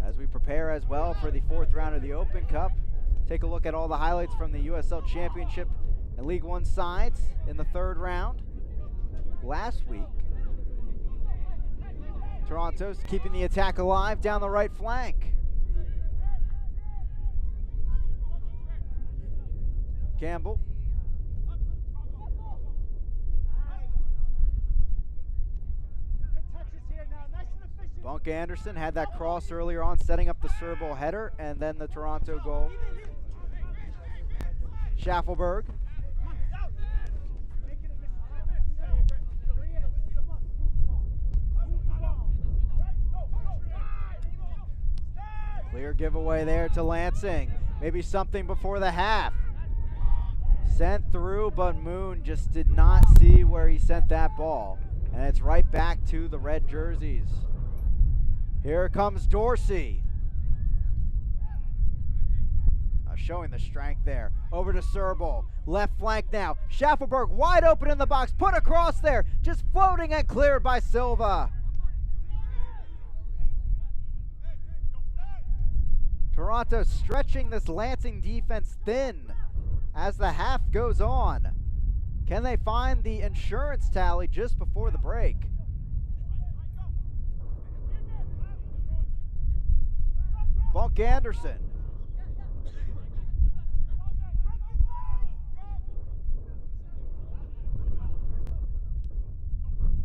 As we prepare as well for the 4th round of the Open Cup, take a look at all the highlights from the USL Championship and League 1 sides in the 3rd round. Last week, Toronto's keeping the attack alive down the right flank. Campbell. Bunk Anderson had that cross earlier on, setting up the Serbal header, and then the Toronto goal. Schaffelberg. Clear giveaway there to Lansing. Maybe something before the half. Sent through, but Moon just did not see where he sent that ball. And it's right back to the red jerseys. Here comes Dorsey. Showing the strength there. Over to Serbal. Left flank now. Schaffelberg wide open in the box. Put across there. Just floating and cleared by Silva. Toronto stretching this Lansing defense thin as the half goes on. Can they find the insurance tally just before the break? Bunk Anderson.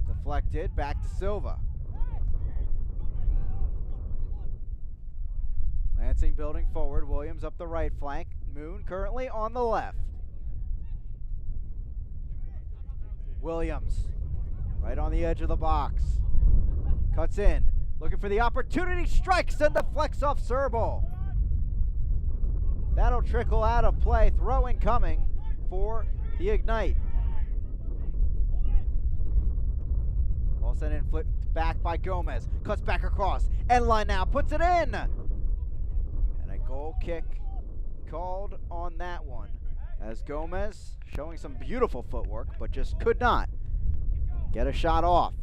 Deflected, back to Silva. Lansing building forward, Williams up the right flank, Moon currently on the left. Williams, right on the edge of the box. Cuts in, looking for the opportunity, strikes and deflects off Serbal. That'll trickle out of play, throw in coming for the Ignite. Ball sent in, flipped back by Gomez, cuts back across, end line now, puts it in! And a goal kick called on that one, as Gomez showing some beautiful footwork, but just could not get a shot off.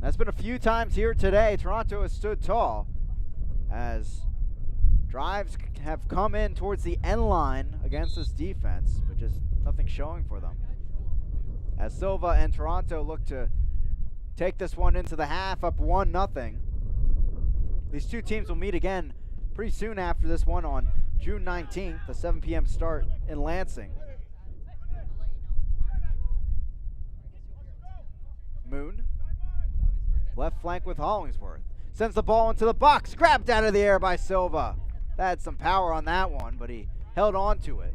That's been a few times here today. Toronto has stood tall as drives have come in towards the end line against this defense, but just nothing showing for them. As Silva and Toronto look to take this one into the half, up 1-0. These two teams will meet again pretty soon after this one on June 19th, a 7 p.m. start in Lansing. Moon. Left flank with Hollingsworth. Sends the ball into the box. Grabbed out of the air by Silva. That had some power on that one, but he held on to it.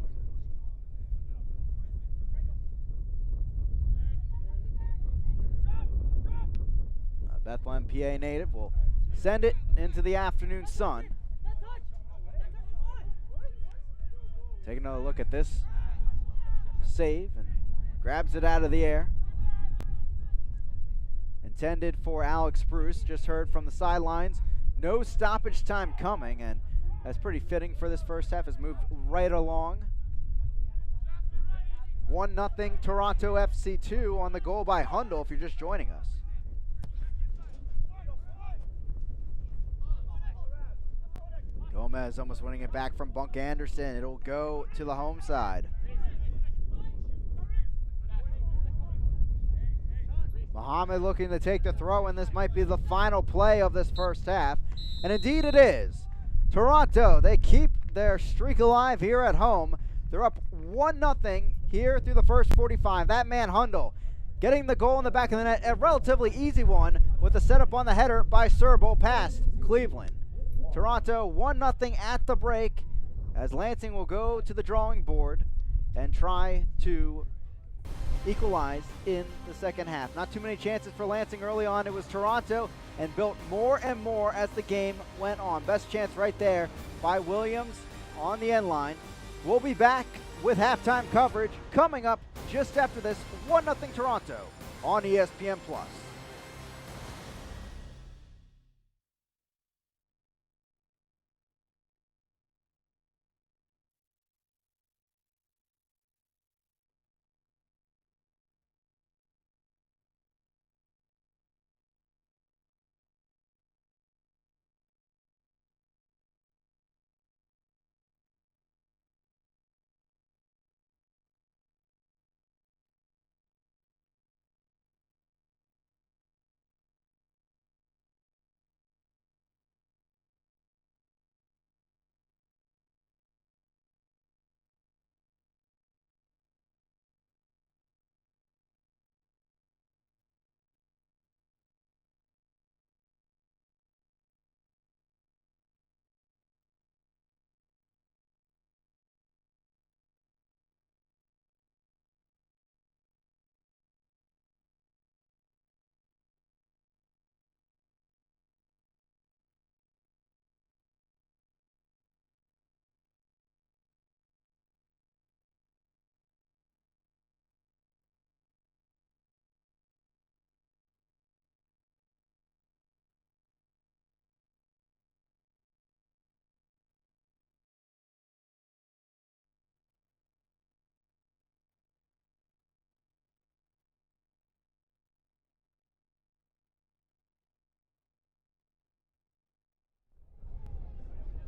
Bethlehem, PA native will send it into the afternoon sun. Take another look at this save and grabs it out of the air. Intended for Alex Bruce. Just heard from the sidelines. No stoppage time coming, and that's pretty fitting for this first half. Has moved right along. 1-0 Toronto FC 2 on the goal by Hundle if you're just joining us. Gomez almost winning it back from Bunk Anderson. It'll go to the home side. Muhammad looking to take the throw, and this might be the final play of this first half. And indeed it is. Toronto, they keep their streak alive here at home. They're up 1-0 here through the first 45. That man Hundle getting the goal in the back of the net. A relatively easy one with the setup on the header by Serbo past Cleveland. Toronto 1-0 at the break as Lansing will go to the drawing board and try to equalize in the second half. Not too many chances for Lansing early on. It was Toronto and built more and more as the game went on. Best chance right there by Williams on the end line. We'll be back with halftime coverage coming up just after this. 1-0 Toronto on ESPN+.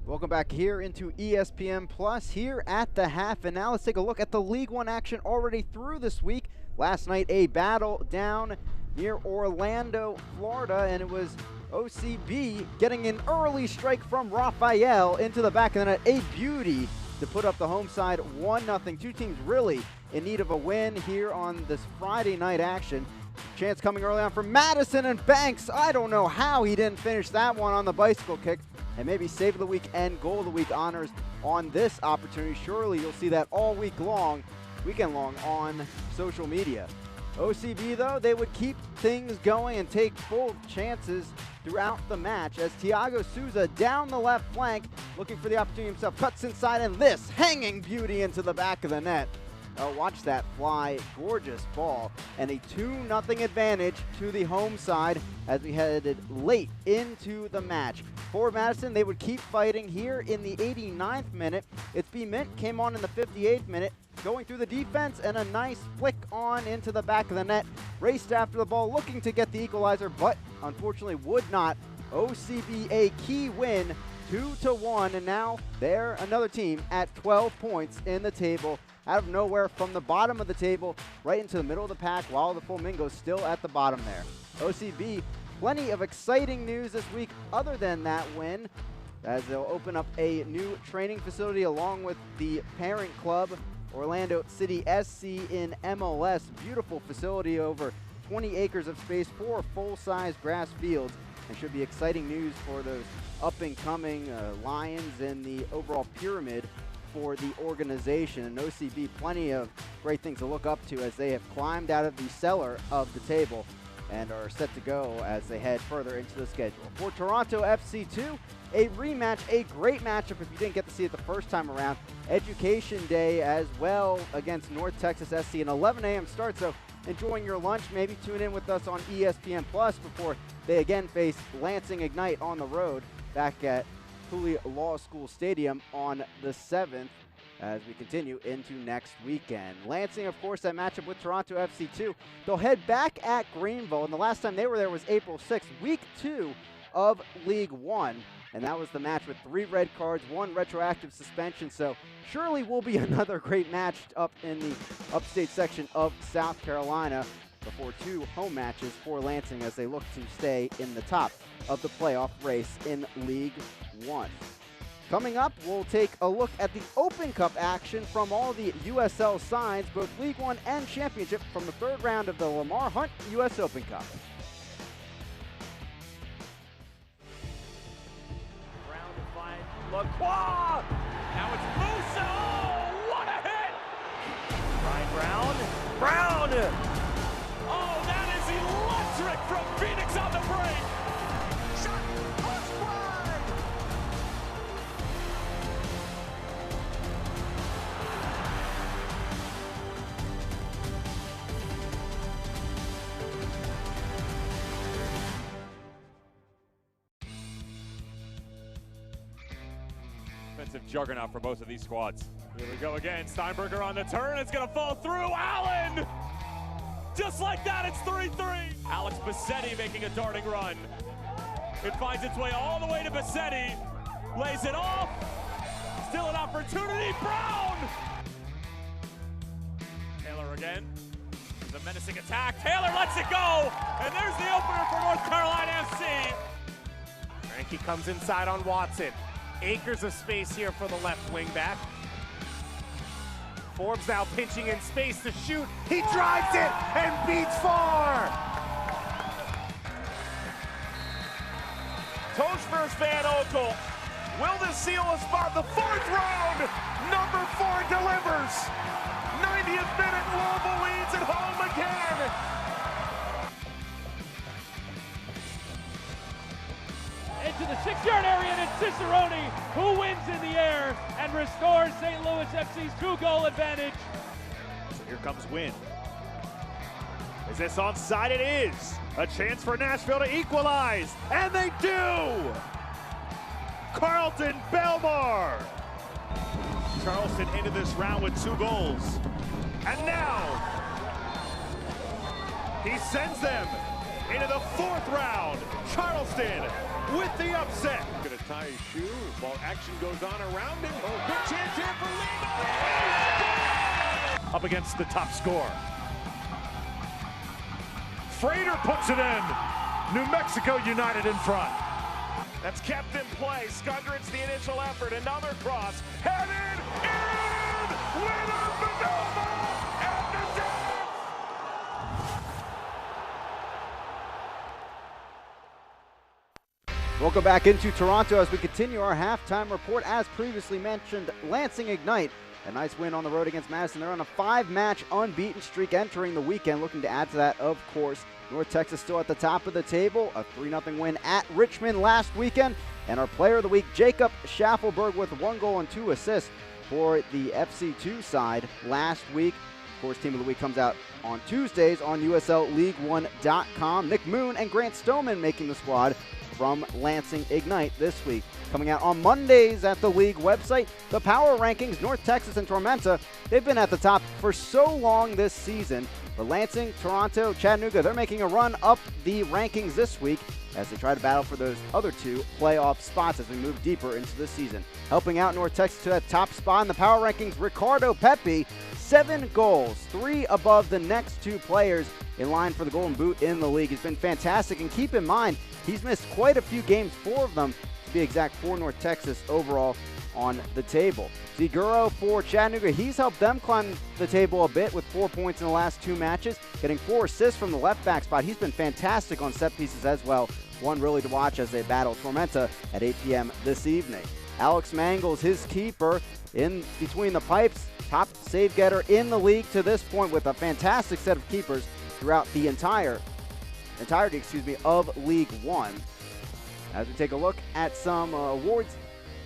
Welcome back here into ESPN Plus here at the half. And now let's take a look at the League One action already through this week. Last night, a battle down near Orlando, Florida, and it was OCB getting an early strike from Raphael into the back of the net. A beauty to put up the home side 1-0. Two teams really in need of a win here on this Friday night action. Chance coming early on from Madison, and Banks. I don't know how he didn't finish that one on the bicycle kick. And maybe Save of the Week and Goal of the Week honors on this opportunity. Surely you'll see that all weekend long on social media. OCB, though, they would keep things going and take full chances throughout the match as Thiago Souza down the left flank looking for the opportunity himself. Cuts inside, and this hanging beauty into the back of the net. Oh, watch that fly. Gorgeous ball. And a 2-0 advantage to the home side as we headed late into the match. For Madison, they would keep fighting here in the 89th minute. It's B. Mint came on in the 58th minute, going through the defense, and a nice flick on into the back of the net. Raced after the ball, looking to get the equalizer, but unfortunately would not. OCB a key win, 2-1, and now they're another team at 12 points in the table. Out of nowhere from the bottom of the table, right into the middle of the pack, while the Flamingos still at the bottom there. OCB, plenty of exciting news this week other than that win, as they'll open up a new training facility along with the parent club, Orlando City SC in MLS. Beautiful facility over 20 acres of space, 4 full-size grass fields, and should be exciting news for those up-and-coming Lions in the overall pyramid for the organization. And OCB, plenty of great things to look up to as they have climbed out of the cellar of the table and are set to go as they head further into the schedule. For Toronto FC2, a rematch, a great matchup if you didn't get to see it the first time around. Education Day as well against North Texas SC, an 11 a.m. start, so enjoying your lunch, maybe tune in with us on ESPN Plus before they again face Lansing Ignite on the road back at Cooley Law School Stadium on the 7th as we continue into next weekend. Lansing, of course, that matchup with Toronto FC2. They'll head back at Greenville, and the last time they were there was April 6th, week 2 of League One, and that was the match with 3 red cards, 1 retroactive suspension, so surely will be another great match up in the upstate section of South Carolina before 2 home matches for Lansing as they look to stay in the top of the playoff race in League One. Coming up, we'll take a look at the Open Cup action from all the USL sides, both League One and Championship, from the 3rd round of the Lamar Hunt US Open Cup. Brown to find Lacroix. Now it's Musa. Oh, what a hit! Ryan Brown. Oh, that is electric from Phoenix on the break. Shot. Offensive juggernaut for both of these squads. Here we go again. Steinberger on the turn. It's going to fall through. Allen! Just like that, it's 3-3. Alex Bassetti making a darting run. It finds its way all the way to Bassetti. Lays it off. Still an opportunity. Brown! Taylor again. The menacing attack. Taylor lets it go. And there's the opener for North Carolina FC. Frankie comes inside on Watson. Acres of space here for the left wing back. Forbes now pinching in space to shoot. He drives it and beats far. Toes first Van Okel. Will this seal a spot? The 4th round. Number 4 delivers. 90th minute, Louisville leads at home again. Into the 6-yard area, and it's Cicerone who wins in the air and restores St. Louis FC's 2-goal advantage. So here comes Wynn. Is this onside? It is. A chance for Nashville to equalize, and they do! Carlton Belmar. Charleston into this round with 2 goals. And now, he sends them into the 4th round. Charleston with the upset. Gonna tie his shoe. Ball action goes on around him. Oh, good chance here for Lima. Up against the top scorer. Frater puts it in. New Mexico United in front. That's kept in play. Skundred's the initial effort. Another cross. Headed in. Winner Bonoma at the death. Welcome back into Toronto as we continue our halftime report. As previously mentioned, Lansing Ignite, a nice win on the road against Madison. They're on a 5-match unbeaten streak entering the weekend. Looking to add to that, of course, North Texas still at the top of the table. A 3-0 win at Richmond last weekend. And our player of the week, Jacob Schaffelberg, with 1 goal and 2 assists for the FC2 side last week. Of course, Team of the Week comes out on Tuesdays on USLLeague1.com. Nick Moon and Grant Stoneman making the squad from Lansing Ignite this week. Coming out on Mondays at the league website, the power rankings, North Texas and Tormenta, they've been at the top for so long this season. But Lansing, Toronto, Chattanooga, they're making a run up the rankings this week as they try to battle for those other 2 playoff spots as we move deeper into the season. Helping out North Texas to that top spot in the power rankings, Ricardo Pepe, 7 goals, 3 above the next 2 players in line for the Golden Boot in the league. He's been fantastic, and keep in mind, he's missed quite a few games, 4 of them to be exact, for North Texas overall on the table. Ziguro for Chattanooga, he's helped them climb the table a bit with 4 points in the last 2 matches, getting 4 assists from the left back spot. He's been fantastic on set pieces as well. One really to watch as they battle Tormenta at 8 p.m. this evening. Alex Mangles, his keeper, in between the pipes, top save getter in the league to this point with a fantastic set of keepers throughout the entirety of League One. As we take a look at some awards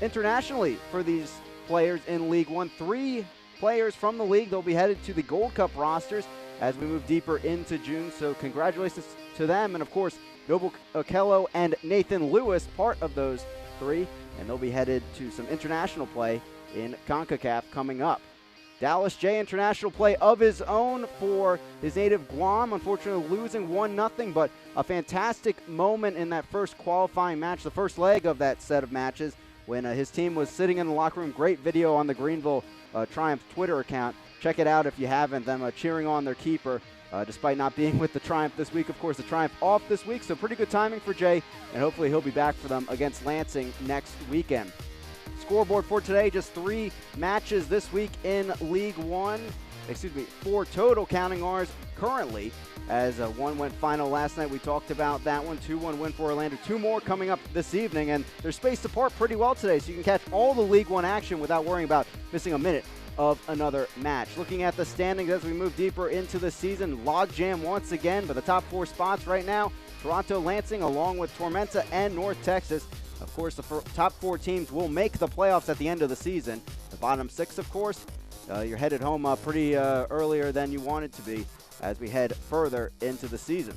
internationally for these players in League One, 3 players from the league, they'll be headed to the Gold Cup rosters as we move deeper into June. So congratulations to them, and of course, Noble Okello and Nathan Lewis, part of those 3, and they'll be headed to some international play in CONCACAF coming up. Dallas J, international play of his own for his native Guam, unfortunately losing 1-0, but a fantastic moment in that first qualifying match, the first leg of that set of matches, when his team was sitting in the locker room. Great video on the Greenville Triumph Twitter account. Check it out if you haven't, them cheering on their keeper, despite not being with the Triumph this week. Of course, the Triumph off this week, so pretty good timing for Jay, and hopefully he'll be back for them against Lansing next weekend. Scoreboard for today, just 3 matches this week in League One. 4 total, counting ours currently, as one went final last night. We talked about that one. 2-1 win for Orlando. 2 more coming up this evening, and they're spaced apart pretty well today, so you can catch all the League One action without worrying about missing a minute of another match. Looking at the standings as we move deeper into the season, logjam once again, but the top 4 spots right now, Toronto, Lansing, along with Tormenta and North Texas. Of course, the top 4 teams will make the playoffs at the end of the season. The bottom 6, of course, you're headed home pretty earlier than you wanted to be as we head further into the season.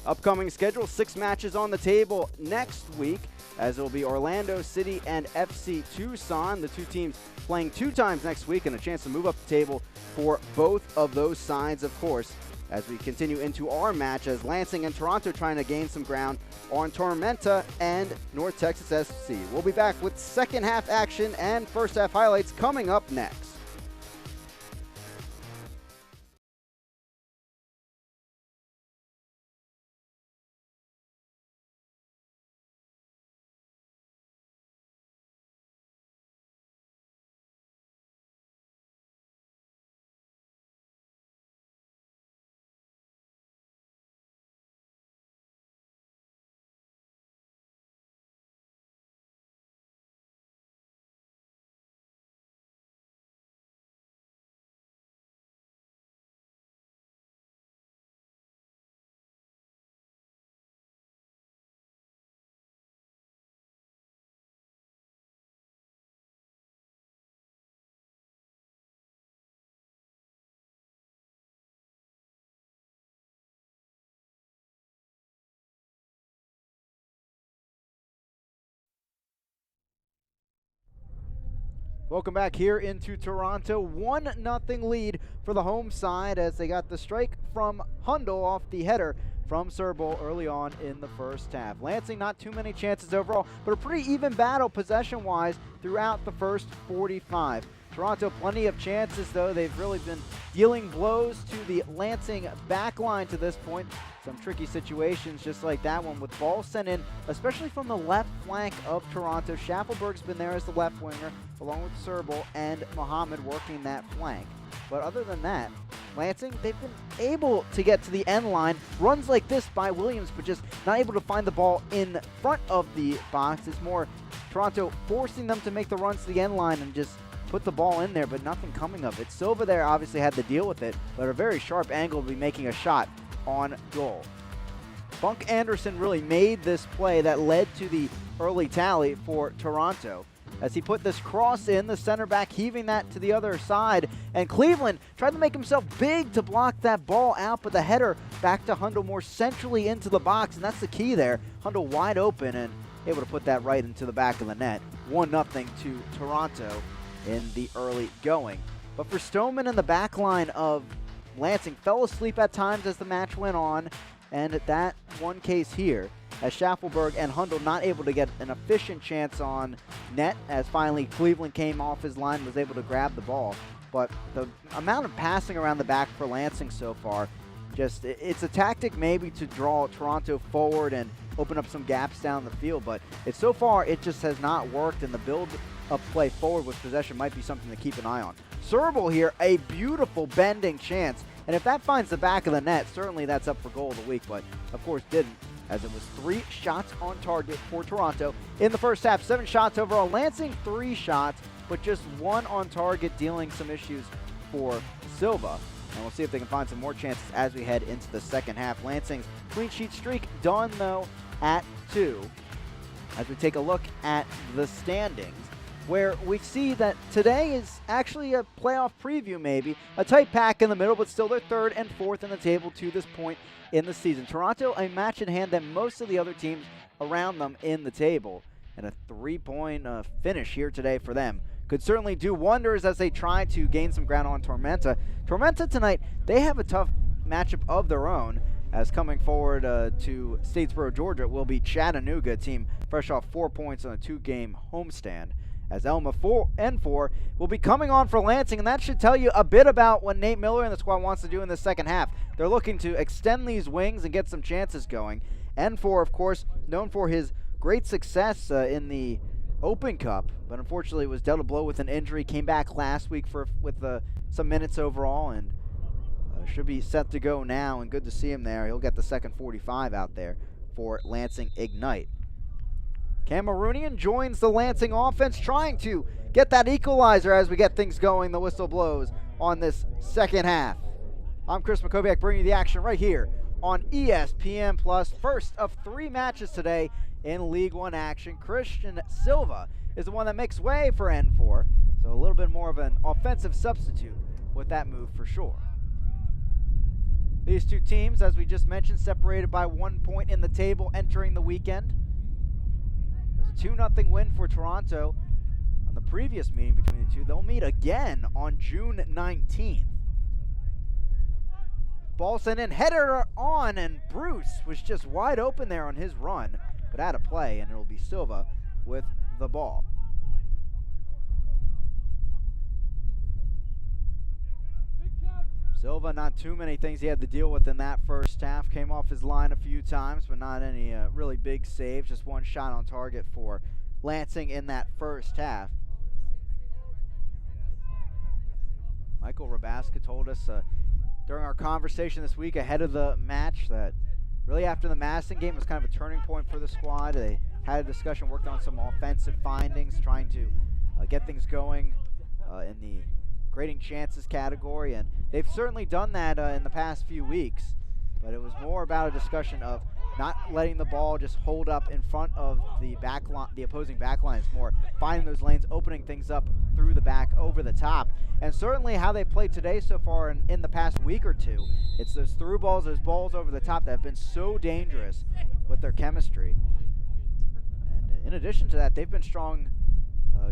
Upcoming schedule, 6 matches on the table next week, as it will be Orlando City and FC Tucson. The 2 teams playing 2 times next week, and a chance to move up the table for both of those sides, of course, as we continue into our match as Lansing and Toronto trying to gain some ground on Tormenta and North Texas SC. We'll be back with second half action and first half highlights coming up next. Welcome back here into Toronto. 1-0 lead for the home side as they got the strike from Hundle off the header from Serbol early on in the first half. Lansing, not too many chances overall, but a pretty even battle possession-wise throughout the first 45. Toronto, plenty of chances, though. They've really been dealing blows to the Lansing backline to this point. Some tricky situations just like that one with balls sent in, especially from the left flank of Toronto. Schaffelberg's been there as the left winger, along with Serbol and Mohammed working that flank. But other than that, Lansing, they've been able to get to the end line. Runs like this by Williams, but just not able to find the ball in front of the box. It's more Toronto forcing them to make the runs to the end line and just put the ball in there, but nothing coming of it. Silva there obviously had to deal with it, but a very sharp angle to be making a shot on goal. Bunk Anderson really made this play that led to the early tally for Toronto, as he put this cross in, the center back heaving that to the other side, and Cleveland tried to make himself big to block that ball out, but the header back to Hundle more centrally into the box, and that's the key there. Hundle wide open and able to put that right into the back of the net. 1-0 to Toronto in the early going. But for Stoneman and the back line of Lansing, fell asleep at times as the match went on, and that one case here, as Schaffelberg and Hundle not able to get an efficient chance on net, as finally Cleveland came off his line, was able to grab the ball. But the amount of passing around the back for Lansing so far, just, it's a tactic maybe to draw Toronto forward and open up some gaps down the field, but so far it just has not worked, and the build of play forward with possession might be something to keep an eye on. Serbal here, a beautiful bending chance, and if that finds the back of the net, certainly that's up for goal of the week, but of course didn't, as it was 3 shots on target for Toronto in the first half. 7 shots overall. Lansing 3 shots, but just 1 on target, dealing some issues for Silva. And we'll see if they can find some more chances as we head into the second half. Lansing's clean sheet streak done, though, at 2. As we take a look at the standings, where we see that today is actually a playoff preview maybe. A tight pack in the middle, but still they're 3rd and 4th in the table to this point in the season. Toronto, a match in hand than most of the other teams around them in the table. And a 3-point finish here today for them could certainly do wonders as they try to gain some ground on Tormenta. Tormenta tonight, they have a tough matchup of their own, as coming forward to Statesboro, Georgia, will be Chattanooga, team fresh off 4 points on a 2-game homestand. As Elma N4 will be coming on for Lansing, and that should tell you a bit about what Nate Miller and the squad wants to do in the second half. They're looking to extend these wings and get some chances going. N4, of course, known for his great success in the Open Cup, but unfortunately was dealt a blow with an injury. Came back last week with some minutes overall, and should be set to go now, and good to see him there. He'll get the second 45 out there for Lansing Ignite. Cameroonian joins the Lansing offense, trying to get that equalizer as we get things going. The whistle blows on this second half. I'm Chris Makoviak, bringing you the action right here on ESPN+. First of 3 matches today in League One action. Christian Silva is the one that makes way for N4, so a little bit more of an offensive substitute with that move for sure. These two teams, as we just mentioned, separated by 1 point in the table entering the weekend. There's a 2-0 win for Toronto on the previous meeting between the two. They'll meet again on June 19th. Ball sent in, header on, and Bruce was just wide open there on his run, but out of play, and it'll be Silva with the ball. Silva, not too many things he had to deal with in that first half. Came off his line a few times, but not any really big saves. Just 1 shot on target for Lansing in that first half. Michael Rabaska told us during our conversation this week ahead of the match that really after the Madison game was kind of a turning point for the squad. They had a discussion, worked on some offensive findings, trying to get things going in the creating chances category, and they've certainly done that in the past few weeks, but it was more about a discussion of not letting the ball just hold up in front of the back line, the opposing back line. It's more finding those lanes, opening things up through the back, over the top, and certainly how they played today so far in the past week or two. It's those through balls, those balls over the top that have been so dangerous with their chemistry. And in addition to that, they've been strong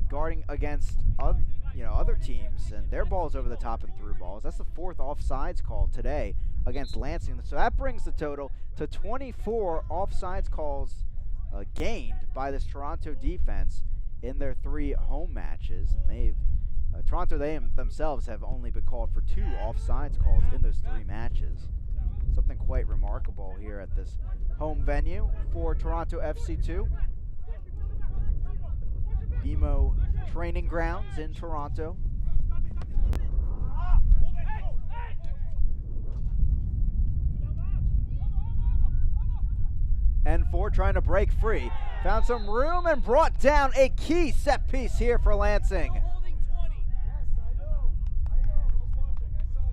guarding against other teams and their balls over the top and through balls. That's the 4th offsides call today against Lansing. So that brings the total to 24 offsides calls gained by this Toronto defense in their 3 home matches. And they've Toronto, themselves have only been called for 2 offsides calls in those 3 matches. Something quite remarkable here at this home venue for Toronto FC2. BMO training grounds in Toronto. N4 trying to break free. Found some room and brought down a key set piece here for Lansing.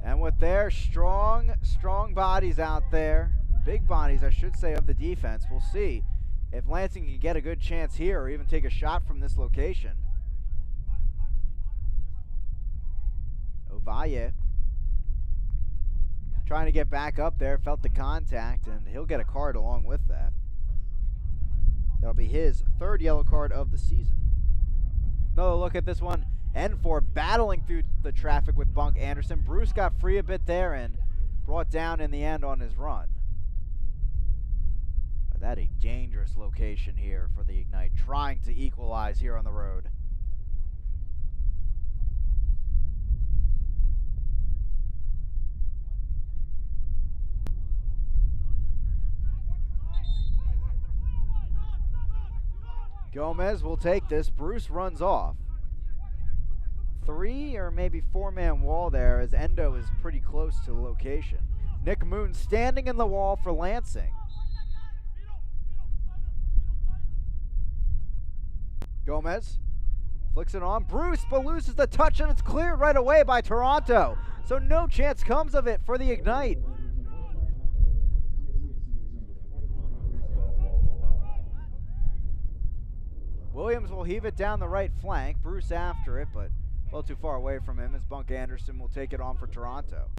And with their strong bodies out there, big bodies I should say, of the defense, we'll see if Lansing can get a good chance here or even take a shot from this location. Ovalle trying to get back up there, felt the contact, and he'll get a card along with that. That'll be his 3rd yellow card of the season. Another look at this one. N4 battling through the traffic with Bunk Anderson. Bruce got free a bit there and brought down in the end on his run. But that a dangerous location here for the Ignite, trying to equalize here on the road. Gomez will take this. Bruce runs off. 3 or maybe 4-man wall there, as Endo is pretty close to the location. Nick Moon standing in the wall for Lansing. Gomez flicks it on. Bruce, but loses the touch, and it's cleared right away by Toronto. So no chance comes of it for the Ignite. Williams will heave it down the right flank. Bruce after it, but a little too far away from him as Bunk Anderson will take it on for Toronto.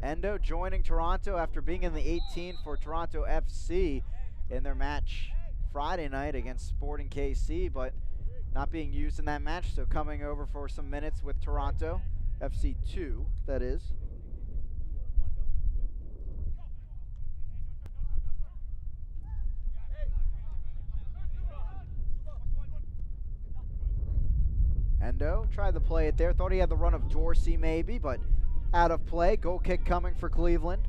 Endo joining Toronto after being in the 18 for Toronto FC in their match Friday night against Sporting KC, but not being used in that match, so coming over for some minutes with Toronto FC 2, that is. Endo tried to play it there. Thought he had the run of Dorsey maybe, but out of play. Goal kick coming for Cleveland.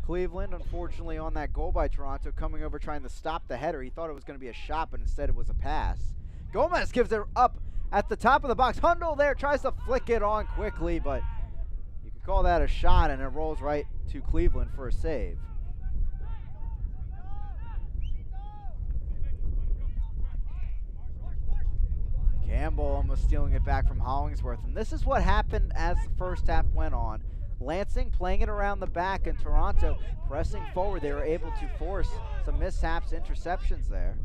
Cleveland, unfortunately, on that goal by Toronto, coming over trying to stop the header. He thought it was going to be a shot, but instead it was a pass. Gomez gives it up at the top of the box. Hundle there tries to flick it on quickly, but you could call that a shot, and it rolls right to Cleveland for a save. Campbell almost stealing it back from Hollingsworth. And this is what happened as the first half went on. Lansing playing it around the back, and Toronto pressing forward. They were able to force some mishaps, interceptions there.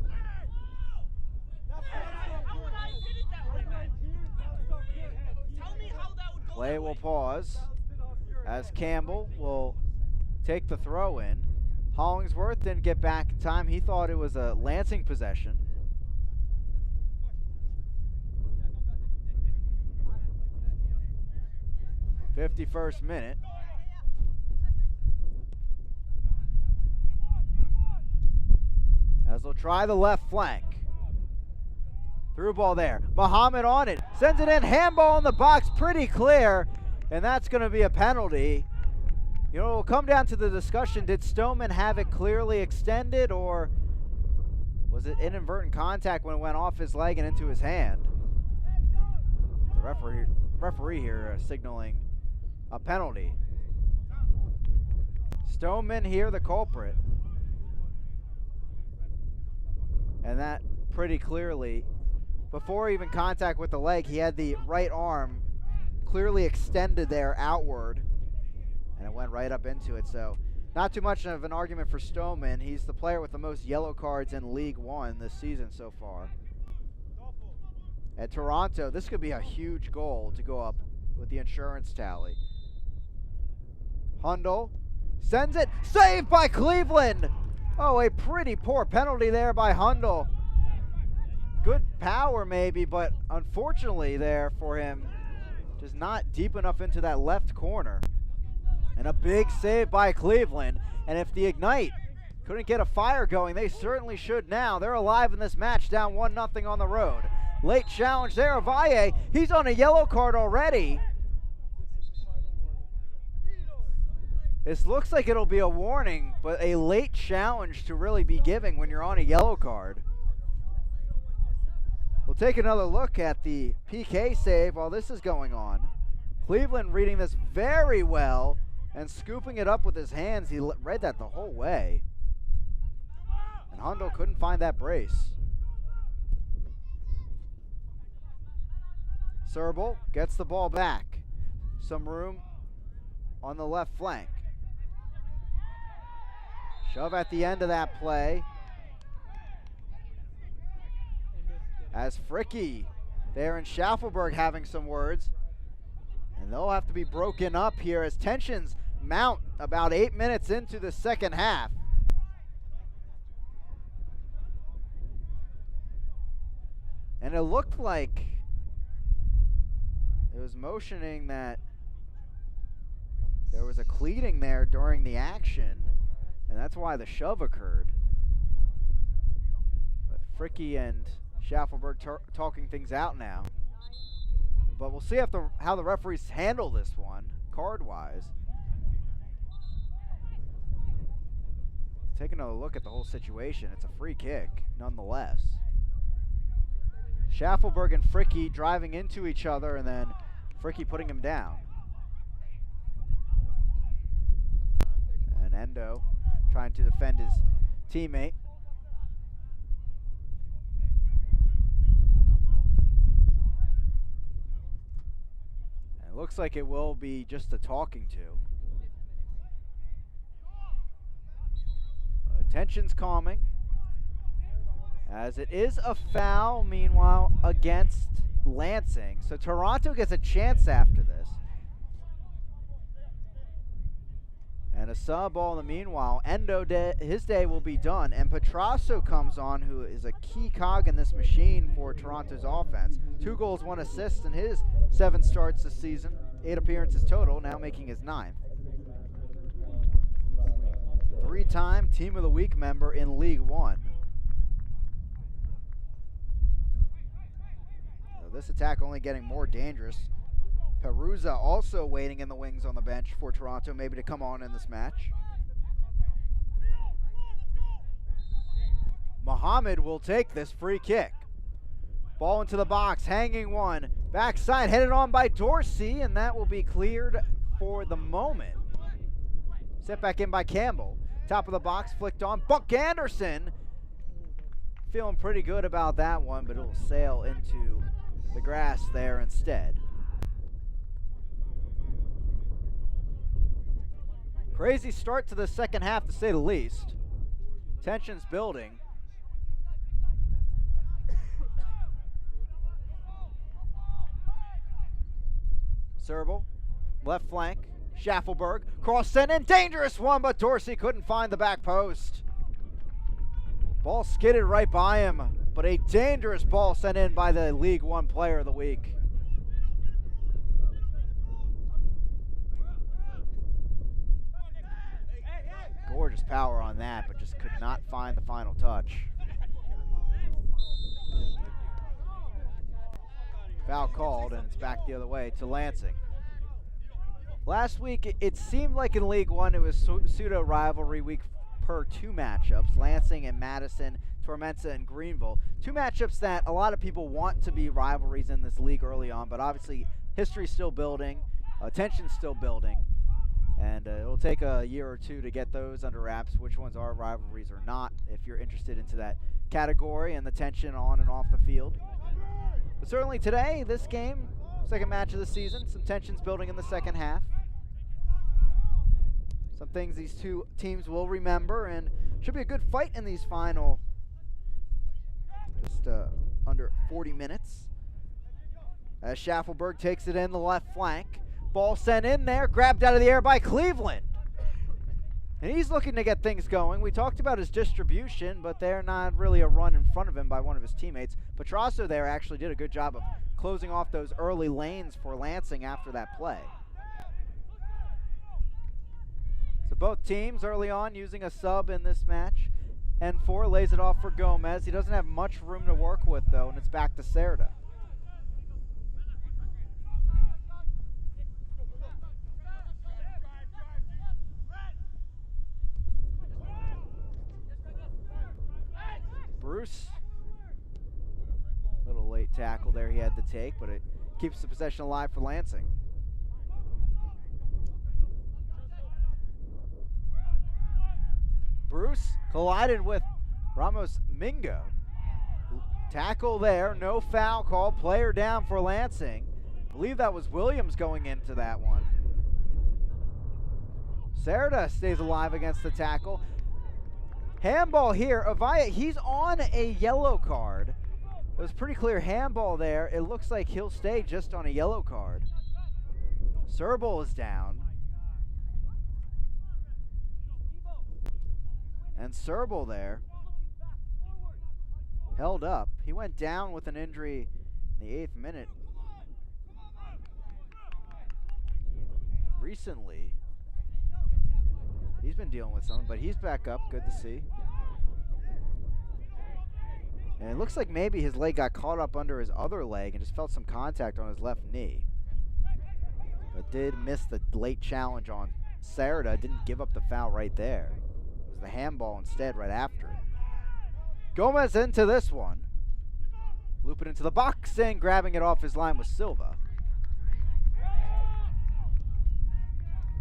Play will pause as Campbell will take the throw in. Hollingsworth didn't get back in time. He thought it was a Lansing possession. 51st minute. As they'll try the left flank. Through ball there. Muhammad on it. Sends it in. Handball in the box. Pretty clear. And that's going to be a penalty. You know, it'll come down to the discussion. Did Stoneman have it clearly extended, or was it inadvertent contact when it went off his leg and into his hand? The referee here signaling a penalty. Stoneman here, the culprit. And that pretty clearly, before even contact with the leg, he had the right arm clearly extended there outward, and it went right up into it. So not too much of an argument for Stoneman. He's the player with the most yellow cards in League One this season so far. At Toronto, this could be a huge goal to go up with the insurance tally. Hundle sends it, saved by Cleveland. Oh, a pretty poor penalty there by Hundle. Good power maybe, but unfortunately there for him, just not deep enough into that left corner. And a big save by Cleveland. And if the Ignite couldn't get a fire going, they certainly should now. They're alive in this match, down 1-0 on the road. Late challenge there, Avaye. He's on a yellow card already. This looks like it'll be a warning, but a late challenge to really be giving when you're on a yellow card. We'll take another look at the PK save while this is going on. Cleveland reading this very well and scooping it up with his hands. He read that the whole way. And Hundle couldn't find that brace. Serbal gets the ball back. Some room on the left flank. Shove at the end of that play. As Fricky there in Schaffelberg having some words. And they'll have to be broken up here as tensions mount about 8 minutes into the second half. And it looked like it was motioning that there was a cleating there during the action, and that's why the shove occurred. But Fricky and Schaffelberg talking things out now. But we'll see how the referees handle this one, card-wise. taking a look at the whole situation, it's a free kick nonetheless. Schaffelberg and Fricke driving into each other, and then Fricke putting him down. And Endo trying to defend his teammate. And it looks like it will be just a talking to. Tension's calming, as it is a foul, meanwhile, against Lansing. So Toronto gets a chance after this. And a sub ball in the meanwhile. Endo, his day will be done. And Petrasso comes on, who is a key cog in this machine for Toronto's offense. 2 goals, 1 assist in his 7 starts this season. 8 appearances total, now making his 9th. 3-time Team of the Week member in League One. So this attack only getting more dangerous. Peruza also waiting in the wings on the bench for Toronto, maybe to come on in this match. Muhammad will take this free kick. Ball into the box, hanging one. Backside, headed on by Dorsey, and that will be cleared for the moment. Set back in by Campbell. Top of the box, flicked on. Buck Anderson. Feeling pretty good about that one, but it'll sail into the grass there instead. Crazy start to the second half, to say the least. Tension's building. Serbal, left flank. Schaffelberg, cross sent in, dangerous one, but Dorsey couldn't find the back post. Ball skidded right by him, but a dangerous ball sent in by the League One Player of the Week. Gorgeous power on that, but just could not find the final touch. Foul called, and it's back the other way to Lansing. Last week, it seemed like in League One it was pseudo-rivalry week per 2 matchups, Lansing and Madison, Tormenta and Greenville. 2 matchups that a lot of people want to be rivalries in this league early on, but obviously history's still building, tension's still building, and it'll take a year or 2 to get those under wraps, which ones are rivalries or not, if you're interested into that category and the tension on and off the field. But certainly today, this game, second match of the season, some tensions building in the second half. Some things these 2 teams will remember, and should be a good fight in these final just under 40 minutes. As Schaffelberg takes it in the left flank. Ball sent in there, grabbed out of the air by Cleveland. And he's looking to get things going. We talked about his distribution, but they're not really a run in front of him by one of his teammates. Petrasso there actually did a good job of closing off those early lanes for Lansing after that play. So both teams early on using a sub in this match. N4 lays it off for Gomez. He doesn't have much room to work with, though, and it's back to Cerda. Bruce, little late tackle there he had to take, but it keeps the possession alive for Lansing. Bruce collided with Ramos Mingo. Tackle there, no foul call, player down for Lansing. I believe that was Williams going into that one. Cerda stays alive against the tackle. Handball here. Avaya, he's on a yellow card. It was pretty clear handball there. It looks like he'll stay just on a yellow card. Serbal is down. And Serbal there held up. He went down with an injury in the 8th minute. Recently, he's been dealing with something, but he's back up. Good to see. And it looks like maybe his leg got caught up under his other leg and just felt some contact on his left knee. But did miss the late challenge on Cerda. Didn't give up the foul right there. It was was the handball instead right after it. Gomez into this one. Loop it into the box and grabbing it off his line was Silva.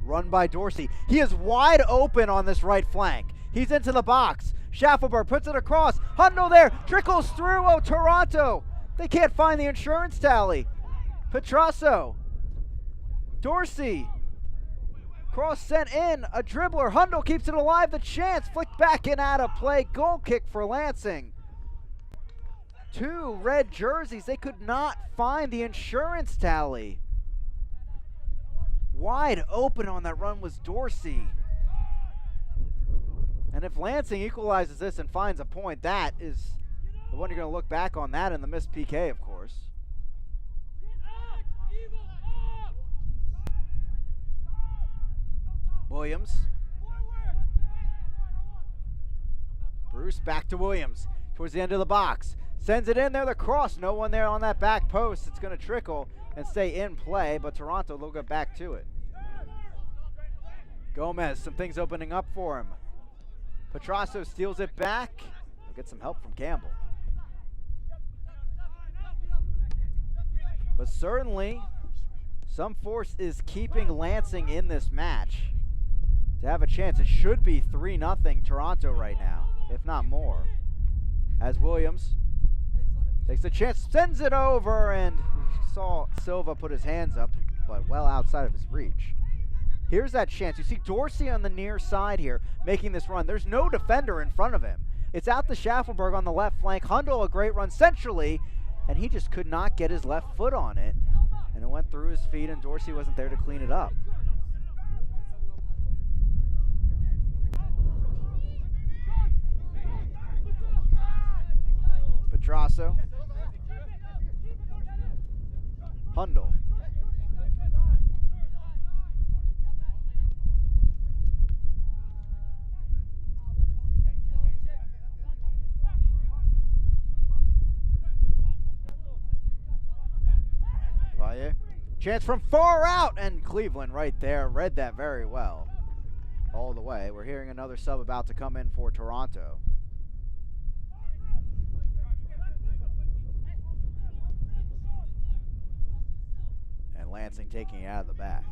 Run by Dorsey. He is wide open on this right flank. He's into the box. Schaffelberg puts it across. Hundle there. Trickles through. Oh, Toronto. They can't find the insurance tally. Petrasso. Dorsey. Cross sent in. A dribbler. Hundle keeps it alive. The chance. Flicked back and out of play. Goal kick for Lansing. 2 red jerseys. They could not find the insurance tally. Wide open on that run was Dorsey. And if Lansing equalizes this and finds a point, that is the one you're going to look back on, that and the missed PK, of course. Williams. Bruce back to Williams towards the end of the box. Sends it in there, the cross. No one there on that back post. It's going to trickle and stay in play, but Toronto will get back to it. Gomez, some things opening up for him. Petrasso steals it back. He'll get some help from Campbell. But certainly, some force is keeping Lansing in this match to have a chance. It should be 3-0 Toronto right now, if not more. As Williams takes a chance, sends it over, and you saw Silva put his hands up, but well outside of his reach. Here's that chance. You see Dorsey on the near side here making this run. There's no defender in front of him. It's out to Schaffelberg on the left flank. Hundle, a great run centrally, and he just could not get his left foot on it. And it went through his feet, and Dorsey wasn't there to clean it up. Petrasso. Hundle. Chance from far out, and Cleveland right there read that very well all the way. We're hearing another sub about to come in for Toronto. And Lansing taking it out of the back.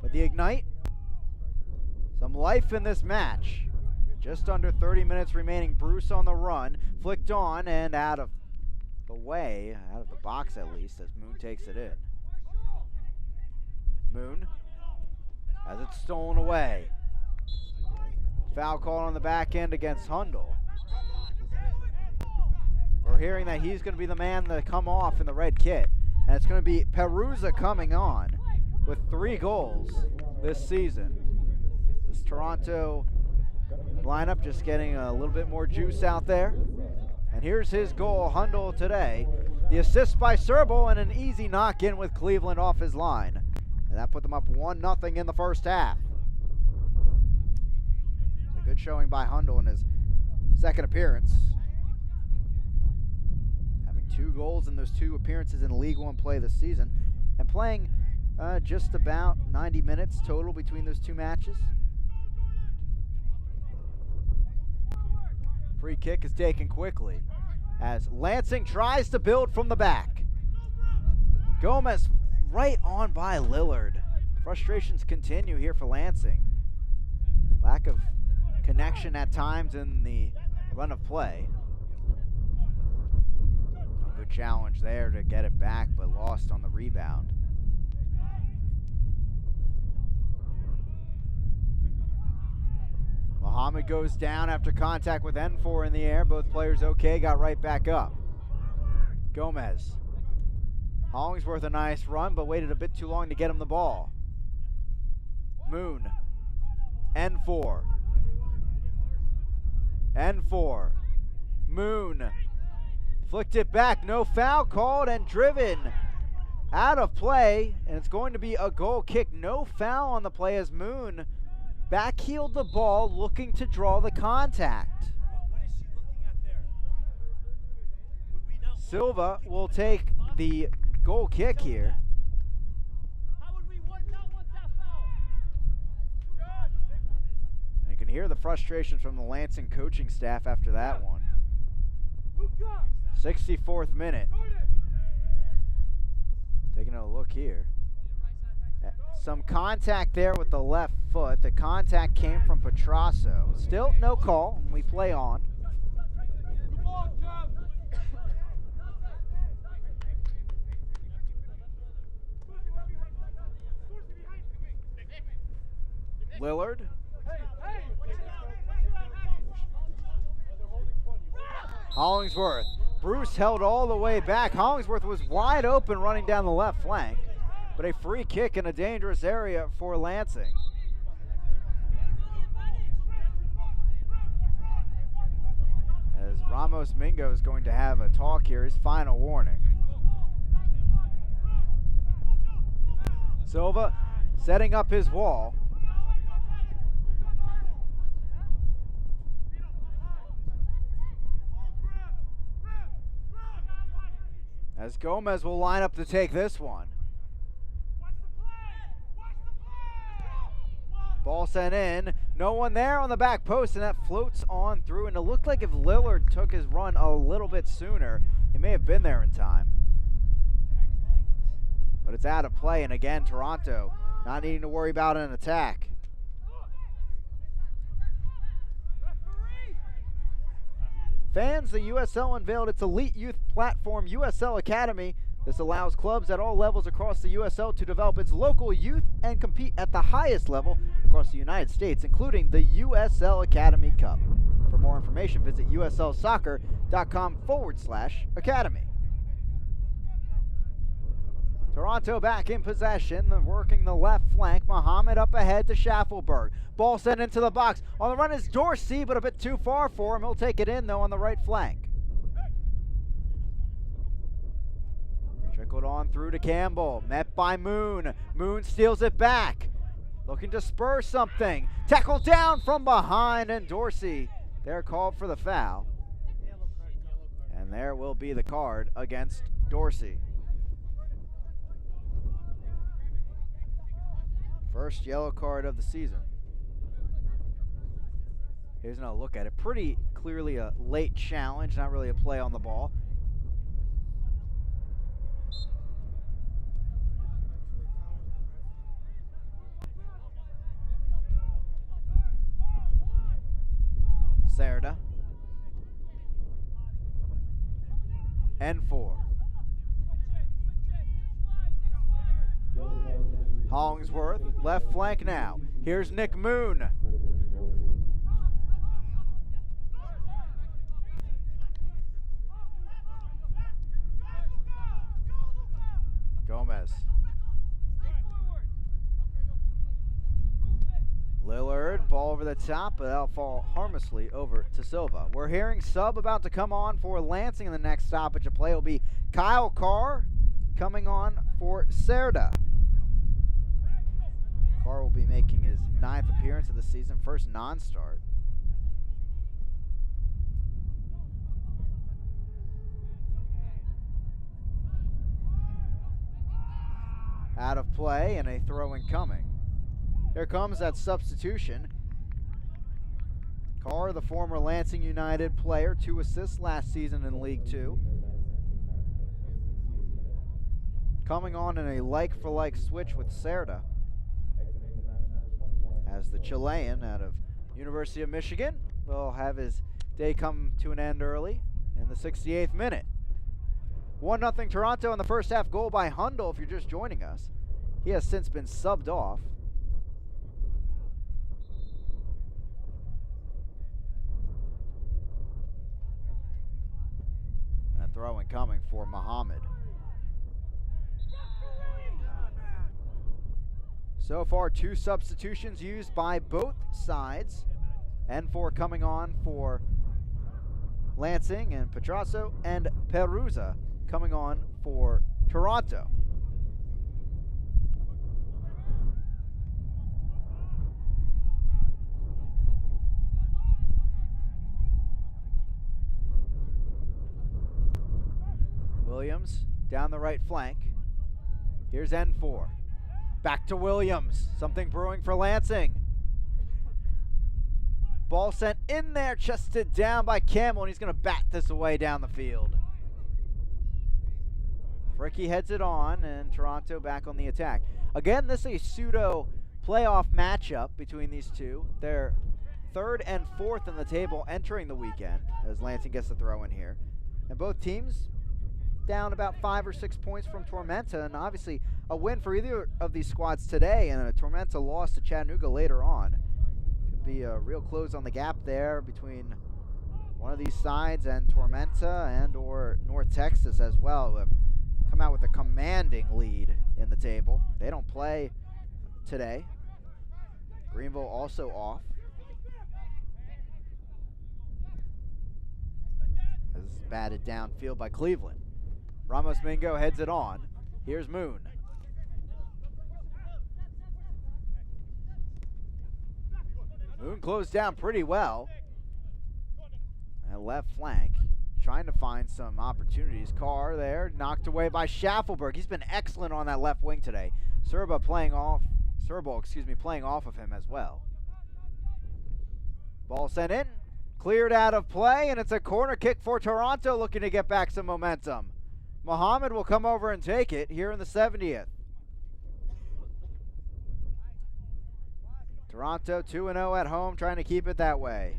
But the Ignite, some life in this match. Just under 30 minutes remaining. Bruce on the run, flicked on and out of the way, out of the box at least, as Moon takes it in. Moon has it stolen away. Foul call on the back end against Hundle. We're hearing that he's going to be the man to come off in the red kit. And it's going to be Perusa coming on with 3 goals this season. This Toronto lineup just getting a little bit more juice out there. And here's his goal, Hundle today. The assist by Serble and an easy knock-in with Cleveland off his line. And that put them up 1-0 in the first half. It's a good showing by Hundle in his second appearance. Having 2 goals in those 2 appearances in League One play this season. And playing just about 90 minutes total between those 2 matches. Free kick is taken quickly as Lansing tries to build from the back. Gomez right on by Lillard. Frustrations continue here for Lansing. Lack of connection at times in the run of play. A good challenge there to get it back, but lost on the rebound. Muhammad goes down after contact with N4 in the air. Both players okay, got right back up. Gomez. Hollingsworth a nice run, but waited a bit too long to get him the ball. Moon. N4. N4. Moon. Flicked it back, no foul called and driven out of play. And it's going to be a goal kick. No foul on the play as Moon backheeled the ball looking to draw the contact. Silva will take the goal kick here. And you can hear the frustrations from the Lansing coaching staff after that one. 64th minute. Taking a look here. Some contact there with the left foot. The contact came from Petrasso. Still no call, and we play on. Lillard. Hollingsworth. Bruce held all the way back. Hollingsworth was wide open running down the left flank, but a free kick in a dangerous area for Lansing. As Ramos Mingo is going to have a talk here, his final warning. Silva setting up his wall. As Gomez will line up to take this one. Ball sent in. No one there on the back post, and that floats on through. And it looked like if Lillard took his run a little bit sooner, he may have been there in time. But it's out of play, and again, Toronto not needing to worry about an attack. Fans, the USL unveiled its elite youth platform, USL Academy. This allows clubs at all levels across the USL to develop its local youth and compete at the highest level across the United States, including the USL Academy Cup. For more information, visit uslsoccer.com/academy. Toronto back in possession, working the left flank. Muhammad up ahead to Schaffelberg. Ball sent into the box. On the run is Dorsey, but a bit too far for him. He'll take it in, though, on the right flank. Trickled on through to Campbell. Met by Moon. Moon steals it back. Looking to spur something. Tackled down from behind, and Dorsey there called for the foul. And there will be the card against Dorsey. First yellow card of the season. Here's another look at it. Pretty clearly a late challenge, not really a play on the ball. Serda. N4. Hollingsworth, left flank now. Here's Nick Moon. Gomez. Lillard, ball over the top, but that'll fall harmlessly over to Silva. We're hearing sub about to come on for Lansing, and the next stoppage of play will be Kyle Carr coming on for Serda. Carr will be making his 9th appearance of the season, first non-start. Out of play and a throw incoming. Here comes that substitution. Carr, the former Lansing United player, 2 assists last season in League 2. Coming on in a like-for-like switch with Serda, as the Chilean out of University of Michigan will have his day come to an end early in the 68th minute. 1-0 Toronto in the first half. Goal by Hundle if you're just joining us. He has since been subbed off. A throw incoming for Muhammad. So far, 2 substitutions used by both sides. N4 coming on for Lansing, and Petrasso and Perusa coming on for Toronto. Williams down the right flank. Here's N4. Back to Williams. Something brewing for Lansing. Ball sent in there, chested down by Campbell, and he's going to bat this away down the field. Fricky heads it on, and Toronto back on the attack. Again, this is a pseudo playoff matchup between these two. They're third and fourth in the table entering the weekend, as Lansing gets the throw in here. And both teams down about 5 or 6 points from Tormenta, and obviously a win for either of these squads today, and a Tormenta loss to Chattanooga later on. Could be a real close on the gap there between one of these sides and Tormenta and or North Texas as well, who have come out with a commanding lead in the table. They don't play today. Greenville also off. This is batted downfield by Cleveland. Ramos Mingo heads it on. Here's Moon. Moon closed down pretty well. That left flank, trying to find some opportunities. Carr there, knocked away by Schaffelberg. He's been excellent on that left wing today. Serba playing off of him as well. Ball sent in, cleared out of play, and it's a corner kick for Toronto, looking to get back some momentum. Muhammad will come over and take it here in the 70th. Toronto 2-0 at home, trying to keep it that way.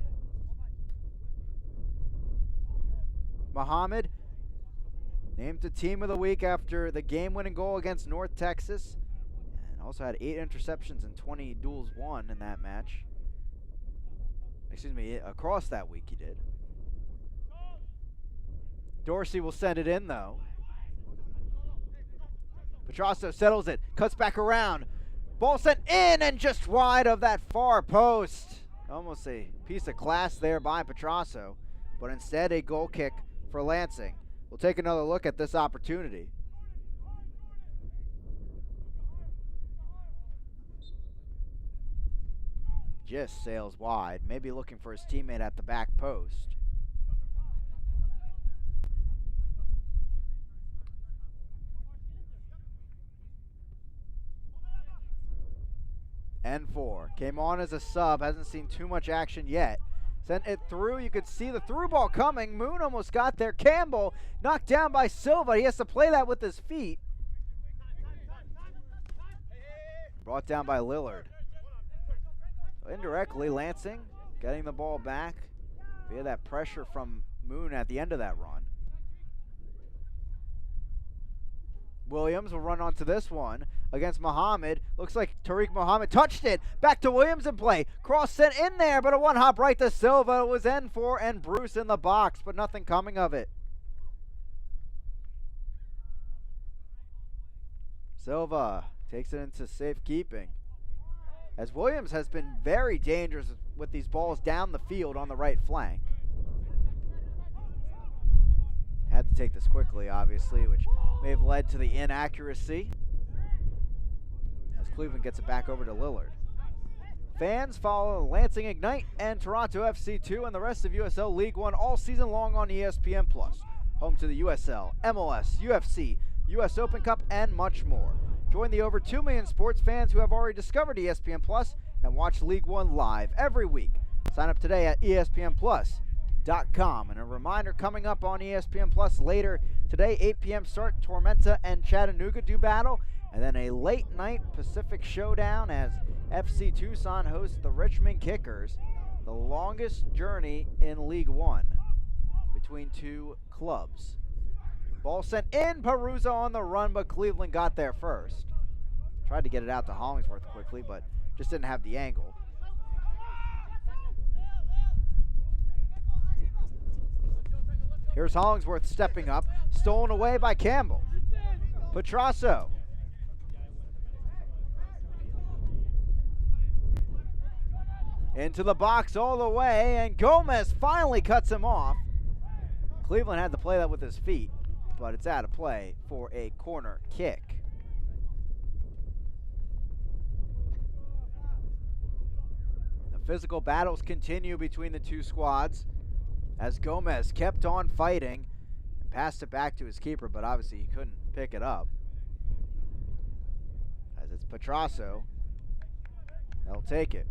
Muhammad named the team of the week after the game-winning goal against North Texas, and also had 8 interceptions and 20 duels won in that match. Excuse me, across that week he did. Dorsey will send it in though. Petrasso settles it, cuts back around. Ball sent in and just wide of that far post. Almost a piece of class there by Petrasso, but instead a goal kick for Lansing. We'll take another look at this opportunity. Just sails wide, maybe looking for his teammate at the back post. N4 came on as a sub, hasn't seen too much action yet. Sent it through, you could see the through ball coming. Moon almost got there. Campbell knocked down by Silva. He has to play that with his feet. Brought down by Lillard. So indirectly, Lansing getting the ball back via that pressure from Moon at the end of that run. Williams will run onto this one against Muhammad. Looks like Tariq Muhammad touched it. Back to Williams in play. Cross sent in there, but a one hop right to Silva. It was N4 and Bruce in the box, but nothing coming of it. Silva takes it into safekeeping, as Williams has been very dangerous with these balls down the field on the right flank. Had to take this quickly, obviously, which may have led to the inaccuracy, as Cleveland gets it back over to Lillard. Fans follow Lansing Ignite and Toronto FC2 and the rest of USL League One all season long on ESPN+, home to the USL, MLS, UFC, US Open Cup, and much more. Join the over 2 million sports fans who have already discovered ESPN Plus and watch League One live every week. Sign up today at ESPNplus.com. And a reminder, coming up on ESPN Plus later today, 8 p.m. start, Tormenta and Chattanooga do battle. And then a late night Pacific showdown as FC Tucson hosts the Richmond Kickers. The longest journey in League One between two clubs. Ball sent in, Perusa on the run, but Cleveland got there first. Tried to get it out to Hollingsworth quickly, but just didn't have the angle. Here's Hollingsworth stepping up, stolen away by Campbell. Petrasso. Into the box all the way, and Gomez finally cuts him off. Cleveland had to play that with his feet, but it's out of play for a corner kick. The physical battles continue between the two squads as Gomez kept on fighting and passed it back to his keeper, but obviously he couldn't pick it up. As it's Petrasso, they'll take it.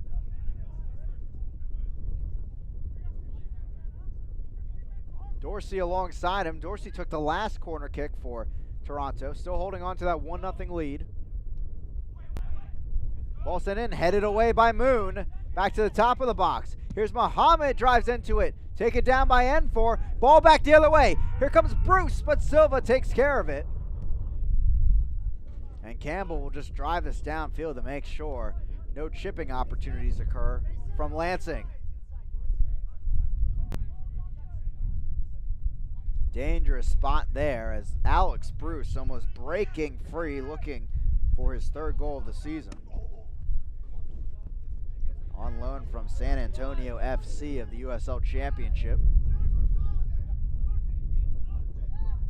Dorsey alongside him. Dorsey took the last corner kick for Toronto, still holding on to that 1-0 lead. Ball sent in, headed away by Moon. Back to the top of the box. Here's Muhammad, drives into it. Taken down by N4. Ball back the other way. Here comes Bruce, but Silva takes care of it. And Campbell will just drive this downfield to make sure no chipping opportunities occur from Lansing. Dangerous spot there as Alex Bruce almost breaking free, looking for his third goal of the season. On loan from San Antonio FC of the USL Championship.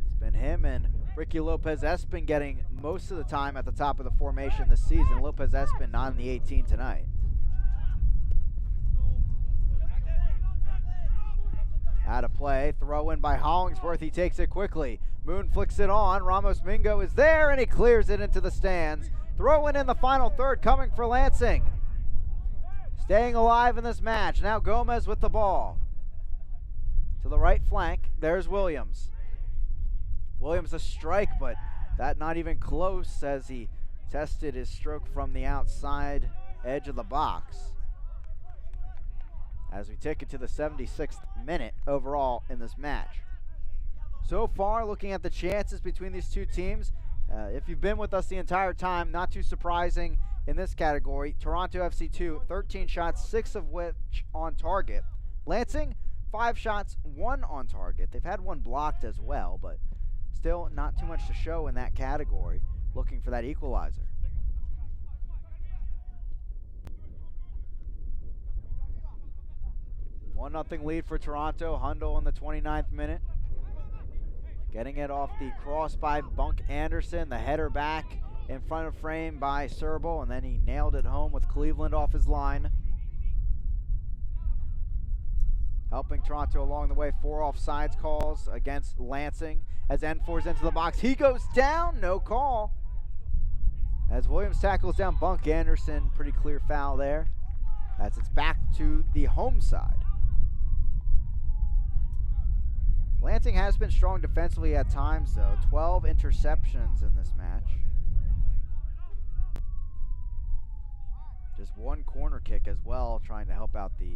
It's been him and Ricky Lopez-Espin getting most of the time at the top of the formation this season. Lopez-Espin not in the 18 tonight. Out of play, throw in by Hollingsworth, he takes it quickly. Moon flicks it on, Ramos Mingo is there and he clears it into the stands. Throw in the final third coming for Lansing. Staying alive in this match, now Gomez with the ball. To the right flank, there's Williams. Williams a strike, but that not even close as he tested his stroke from the outside edge of the box. As we take it to the 76th minute overall in this match. So far, looking at the chances between these two teams, if you've been with us the entire time, not too surprising in this category. Toronto FC 2, 13 shots, 6 of which on target. Lansing, 5 shots, 1 on target. They've had 1 blocked as well, but still not too much to show in that category, looking for that equalizer. One nothing lead for Toronto. Hundle in the 29th minute. Getting it off the cross by Bunk Anderson. The header back in front of frame by Serbal, and then he nailed it home with Cleveland off his line. Helping Toronto along the way. 4 offsides calls against Lansing. As N4's into the box, he goes down. No call. As Williams tackles down Bunk Anderson. Pretty clear foul there. As it's back to the home side. Lansing has been strong defensively at times, though. 12 interceptions in this match. Just 1 corner kick as well, trying to help out the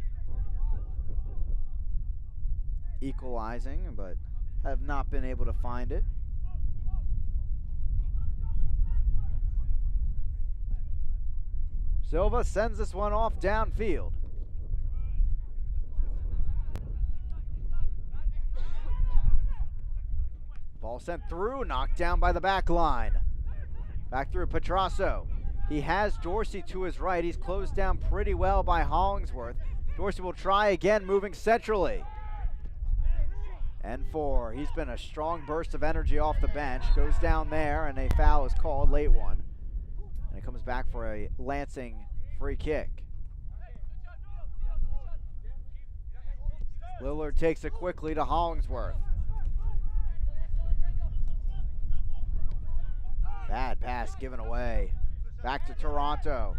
equalizing, but have not been able to find it. Silva sends this one off downfield. Ball sent through, knocked down by the back line. Back through Petrasso. He has Dorsey to his right. He's closed down pretty well by Hollingsworth. Dorsey will try again, moving centrally. N4, he's been a strong burst of energy off the bench. Goes down there, and a foul is called, late one. And it comes back for a Lansing free kick. Lillard takes it quickly to Hollingsworth. Bad pass given away. Back to Toronto.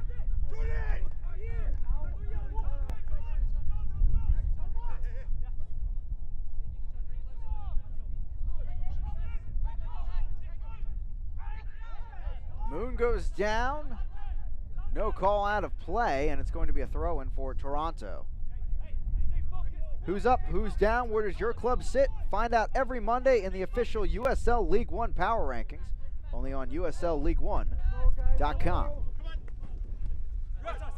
Moon goes down. No call out of play, and it's going to be a throw-in for Toronto. Who's up, who's down, where does your club sit? Find out every Monday in the official USL League One Power Rankings, only on USLLeague1.com.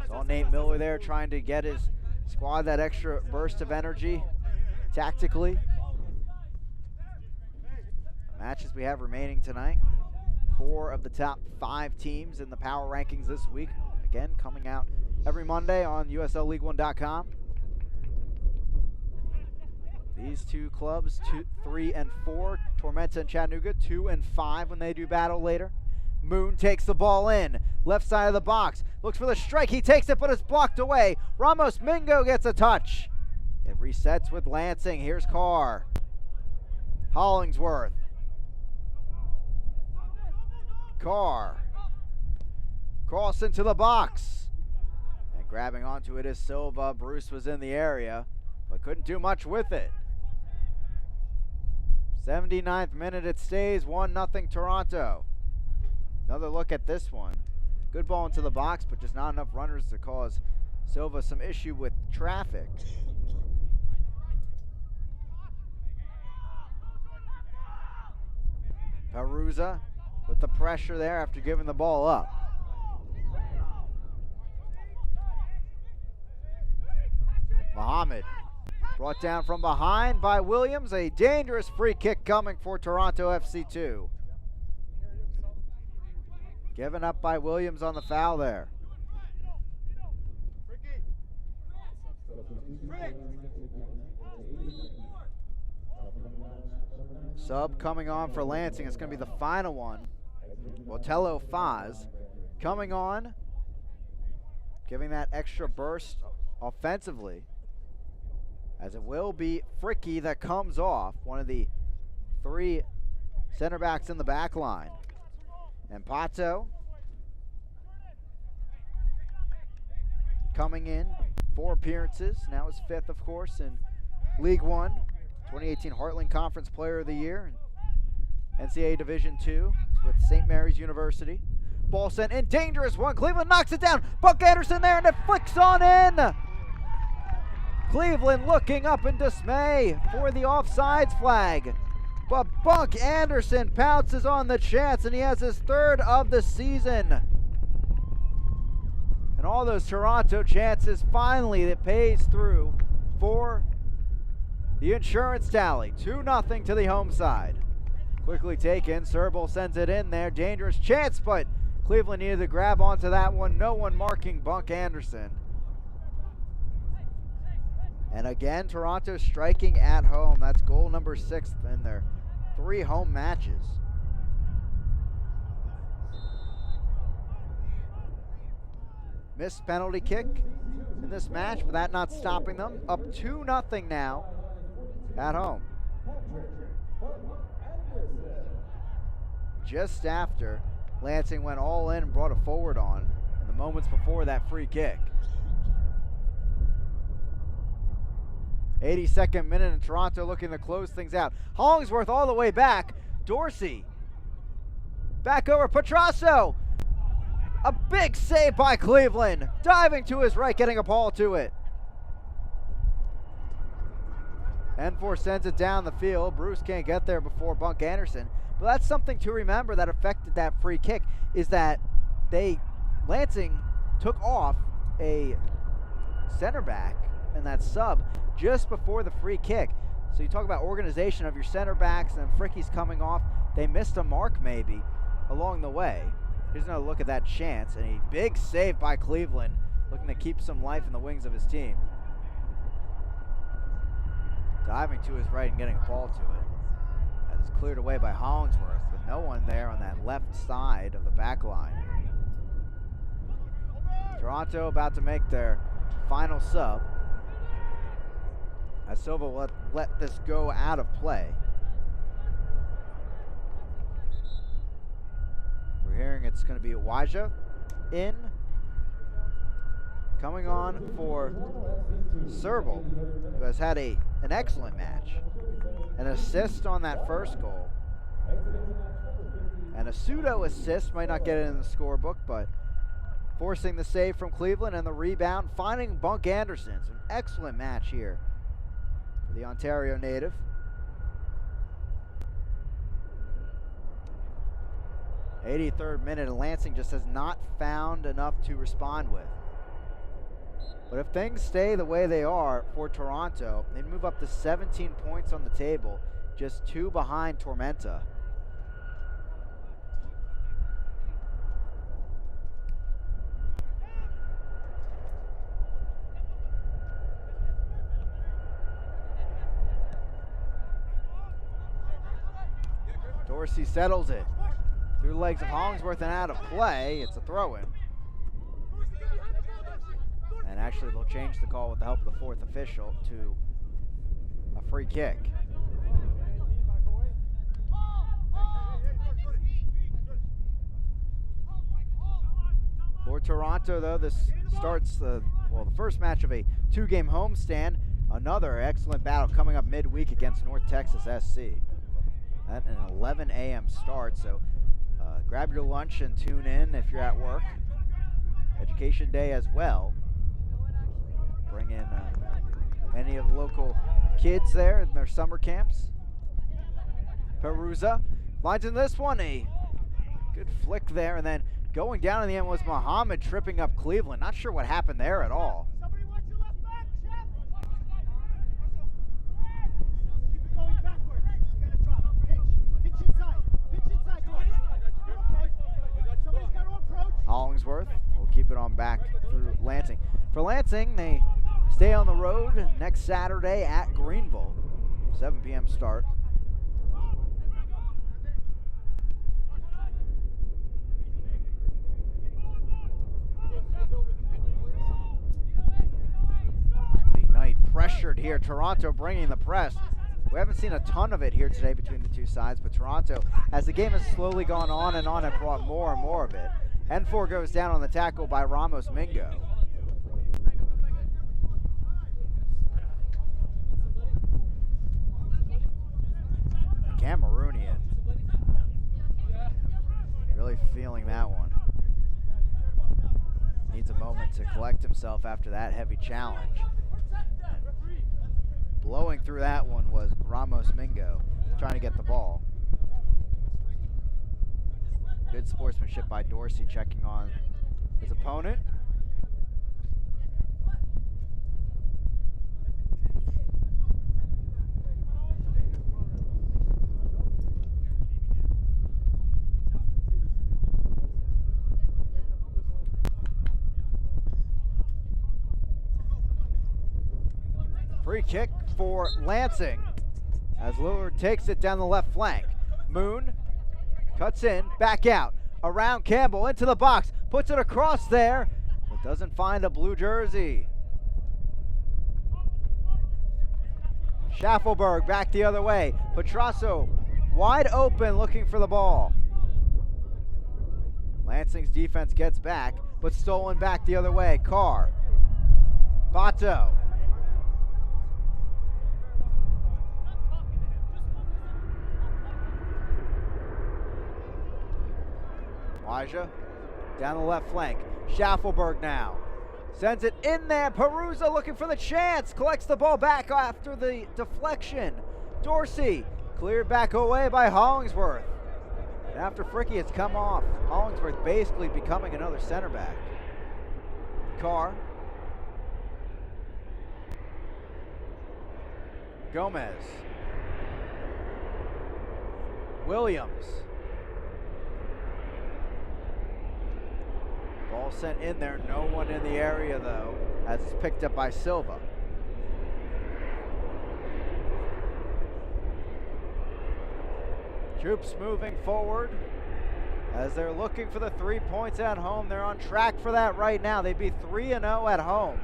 Saw Nate Miller there trying to get his squad that extra burst of energy tactically. The matches we have remaining tonight. 4 of the top 5 teams in the power rankings this week. Again, coming out every Monday on USLLeague1.com. These 2 clubs, 3 and 4, Tormenta and Chattanooga, 2 and 5 when they do battle later. Moon takes the ball in, left side of the box, looks for the strike, he takes it but it's blocked away. Ramos Mingo gets a touch. It resets with Lansing, here's Carr. Hollingsworth. Carr. Cross into the box. And grabbing onto it is Silva. Bruce was in the area, but couldn't do much with it. 79th minute, it stays 1-0 Toronto. Another look at this one. Good ball into the box, but just not enough runners to cause Silva some issue with traffic. Perusa with the pressure there after giving the ball up. Muhammad brought down from behind by Williams. A dangerous free kick coming for Toronto FC2. Given up by Williams on the foul there. Sub coming on for Lansing. It's going to be the final one. Botello Faz coming on, giving that extra burst offensively, as it will be Fricky that comes off, one of the 3 center backs in the back line. And Pato coming in, 4 appearances, now his 5th, of course, in League One, 2018 Heartland Conference Player of the Year, and NCAA Division II with St. Mary's University. Ball sent in, dangerous one. Cleveland knocks it down. Buck Anderson there, and it flicks on in. Cleveland looking up in dismay for the offsides flag. But Buck Anderson pounces on the chance, and he has his 3rd of the season. And all those Toronto chances, finally it pays through for the insurance tally. 2-0 to the home side. Quickly taken, Serbal sends it in there. Dangerous chance, but Cleveland needed to grab onto that one. No one marking Buck Anderson. And again, Toronto striking at home. That's goal number 6 in their 3 home matches. Missed penalty kick in this match, but that not stopping them. Up 2-0 now at home. Just after Lansing went all in and brought a forward on in the moments before that free kick. 82nd minute, and Toronto looking to close things out. Hollingsworth all the way back. Dorsey back over Petrasso. A big save by Cleveland. Diving to his right, getting a ball to it. Enfor sends it down the field. Bruce can't get there before Buck Anderson. But that's something to remember that affected that free kick, is that Lansing took off a center back and that sub just before the free kick. So you talk about organization of your center backs, and Fricky's coming off. They missed a mark maybe along the way. Here's another look at that chance, and a big save by Cleveland, looking to keep some life in the wings of his team. Diving to his right and getting a ball to it. As it's cleared away by Hollingsworth, but no one there on that left side of the back line. Toronto about to make their final sub, as Silva will let this go out of play. We're hearing it's going to be Waja in. Coming on for Serbal, who has had an excellent match. An assist on that first goal. And a pseudo assist, might not get it in the scorebook, but forcing the save from Cleveland and the rebound, finding Buck Anderson. It's an excellent match here for the Ontario native. '83rd minute, and Lansing just has not found enough to respond with. But if things stay the way they are for Toronto, they move up to 17 points on the table, just 2 behind Tormenta. Dorsey settles it through the legs of Hollingsworth and out of play. It's a throw-in. And actually they'll change the call with the help of the 4th official to a free kick. For Toronto, though, this starts the first match of a 2-game homestand. Another excellent battle coming up midweek against North Texas SC. At an 11 a.m. start, so grab your lunch and tune in if you're at work. Education Day as well. Bring in any of the local kids there in their summer camps. Perusa lines in this one, a good flick there, and then going down in the end was Muhammad tripping up Cleveland. Not sure what happened there at all. Hollingsworth will keep it on back through Lansing. For Lansing, they stay on the road next Saturday at Greenville. 7 p.m. start. The Knight pressured here. Toronto bringing the press. We haven't seen a ton of it here today between the two sides, but Toronto, as the game has slowly gone on, have brought more and more of it. N4 goes down on the tackle by Ramos Mingo. Cameroonian. Really feeling that one. Needs a moment to collect himself after that heavy challenge. Blowing through that one was Ramos Mingo, trying to get the ball. Good sportsmanship by Dorsey, checking on his opponent. Free kick for Lansing as Lillard takes it down the left flank. Moon cuts in, back out, around Campbell, into the box, puts it across there, but doesn't find a blue jersey. Schaffelberg back the other way. Petrasso wide open looking for the ball. Lansing's defense gets back, but stolen back the other way. Carr. Bato. Elijah down the left flank. Schaffelberg now sends it in there. Perusa looking for the chance. Collects the ball back after the deflection. Dorsey cleared back away by Hollingsworth. And after Fricky has come off, Hollingsworth basically becoming another center back. Carr. Gomez. Williams. Ball sent in there, no one in the area though, as it's picked up by Silva. Troops moving forward as they're looking for the 3 points at home. They're on track for that right now. They'd be 3-0 at home.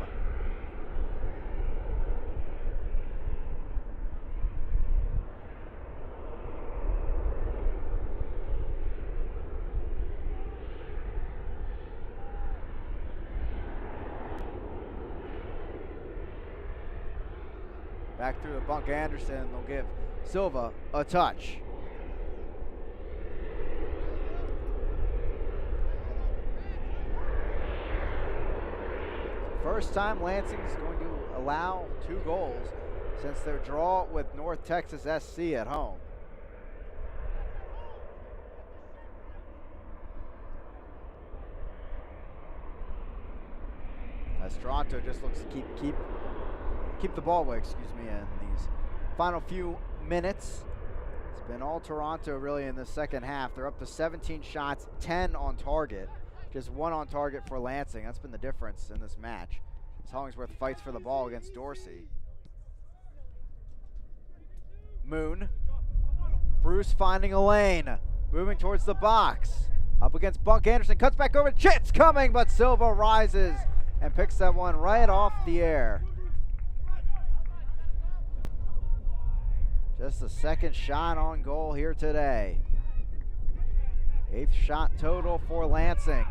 Back through the Bunk Anderson, they'll give Silva a touch. First time Lansing is going to allow 2 goals since their draw with North Texas SC at home. As Toronto just looks to keep the ball away, in these final few minutes. It's been all Toronto really in the second half. They're up to 17 shots, 10 on target. Just 1 on target for Lansing. That's been the difference in this match. As Hollingsworth fights for the ball against Dorsey. Moon. Bruce finding a lane. Moving towards the box. Up against Bunk Anderson. Cuts back over. Chit's coming, but Silva rises and picks that one right off the air. Just the second shot on goal here today. 8th shot total for Lansing.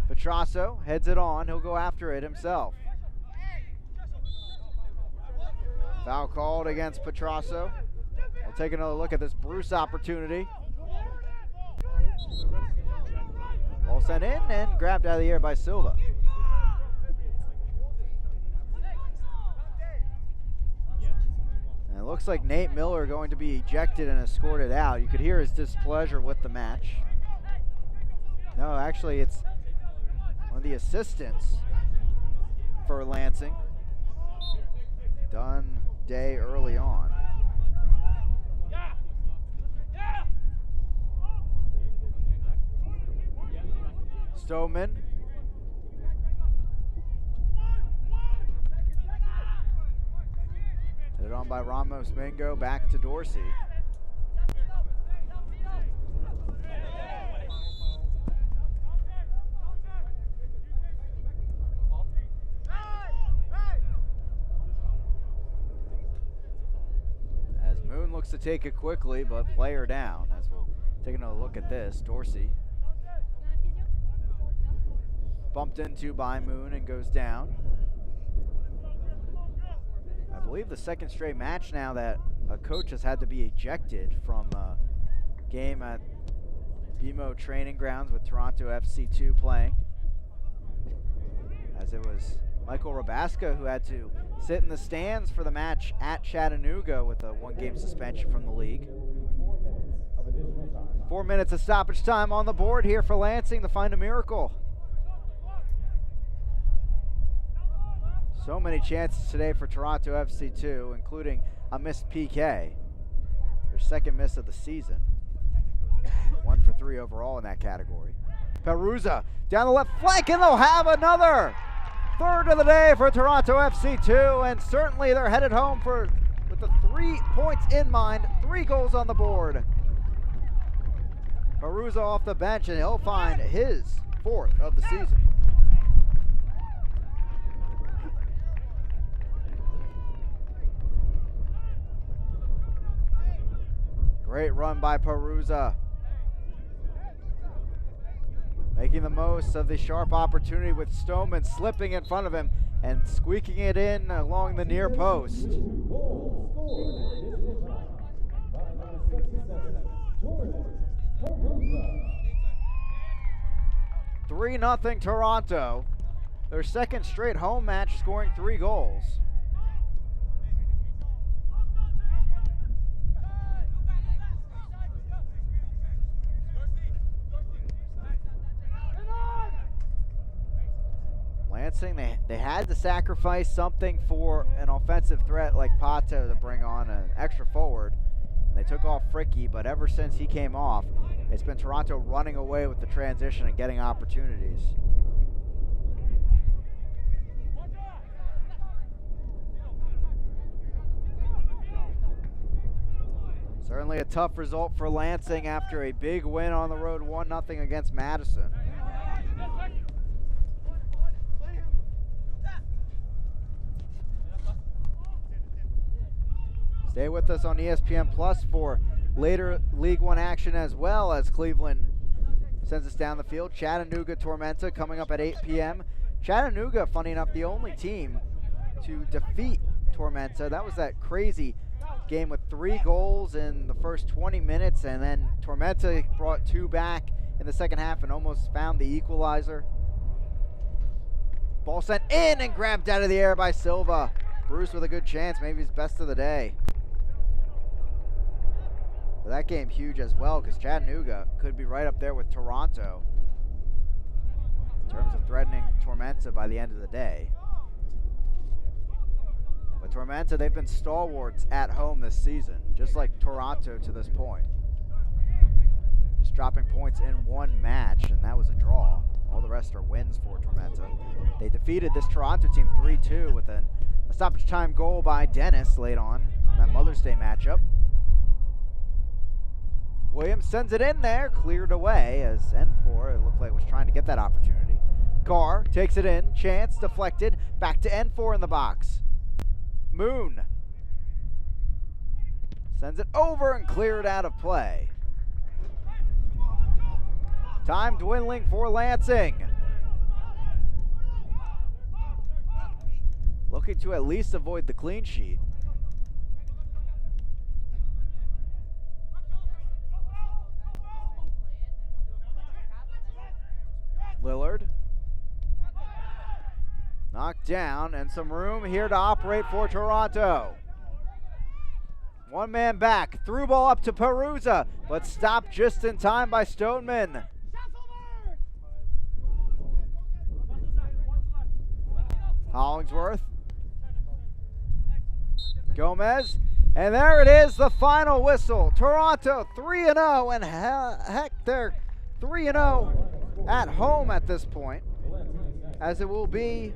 Petrasso heads it on. He'll go after it himself. Foul called against Petrasso. We'll take another look at this Bruce opportunity. Ball sent in and grabbed out of the air by Silva. And it looks like Nate Miller going to be ejected and escorted out. You could hear his displeasure with the match. No, actually it's one of the assistants for Lansing. Done day early on. Stoneman. Headed on by Ramos Mingo, back to Dorsey. As Moon looks to take it quickly, but player down. As we'll take another look at this, Dorsey. Bumped into by Moon and goes down. I believe the second straight match now that a coach has had to be ejected from a game at BMO Training Grounds with Toronto FC2 playing. As it was Michael Rabaska who had to sit in the stands for the match at Chattanooga with a one-game suspension from the league. 4 minutes of stoppage time on the board here for Lansing to find a miracle. So many chances today for Toronto FC2, including a missed PK. Their second miss of the season. 1 for 3 overall in that category. Peruza down the left flank, and they'll have another third of the day for Toronto FC2, and certainly they're headed home with the 3 points in mind, 3 goals on the board. Peruza off the bench, and he'll find his 4th of the season. Great run by Peruza. Making the most of the sharp opportunity with Stoneman slipping in front of him and squeaking it in along the near post. 3-0 Toronto. Their second straight home match, scoring 3 goals. Lansing, they had to sacrifice something for an offensive threat like Pato to bring on an extra forward. And they took off Fricky, but ever since he came off, it's been Toronto running away with the transition and getting opportunities. Certainly a tough result for Lansing after a big win on the road, 1-0 against Madison. Stay with us on ESPN Plus for later League One action, as well as Cleveland sends us down the field. Chattanooga Tormenta coming up at 8 p.m. Chattanooga, funny enough, the only team to defeat Tormenta. That was that crazy game with 3 goals in the first 20 minutes, and then Tormenta brought 2 back in the second half and almost found the equalizer. Ball sent in and grabbed out of the air by Silva. Bruce with a good chance, maybe his best of the day. But that game huge as well, because Chattanooga could be right up there with Toronto in terms of threatening Tormenta by the end of the day. But Tormenta, they've been stalwarts at home this season, just like Toronto to this point. Just dropping points in 1 match, and that was a draw. All the rest are wins for Tormenta. They defeated this Toronto team 3-2 with a stoppage time goal by Dennis late on in that Mother's Day matchup. Williams sends it in there, cleared away as N4, it looked like it was trying to get that opportunity. Carr takes it in, chance deflected, back to N4 in the box. Moon sends it over and cleared out of play. Time dwindling for Lansing. Looking to at least avoid the clean sheet. Knocked down, and some room here to operate for Toronto. One man back, through ball up to Perusa, but stopped just in time by Stoneman. Hollingsworth. Gomez. And there it is, the final whistle. Toronto 3-0, and heck, they're 3-0 at home at this point, as it will be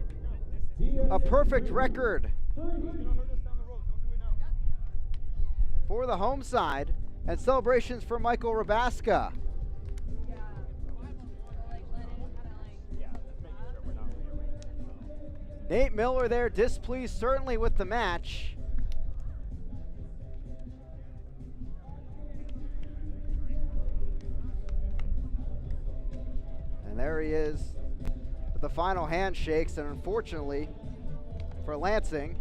a perfect record for the home side, and celebrations for Michael Rabaska. Nate Miller there, displeased certainly with the match. And there he is with the final handshakes, and unfortunately for Lansing,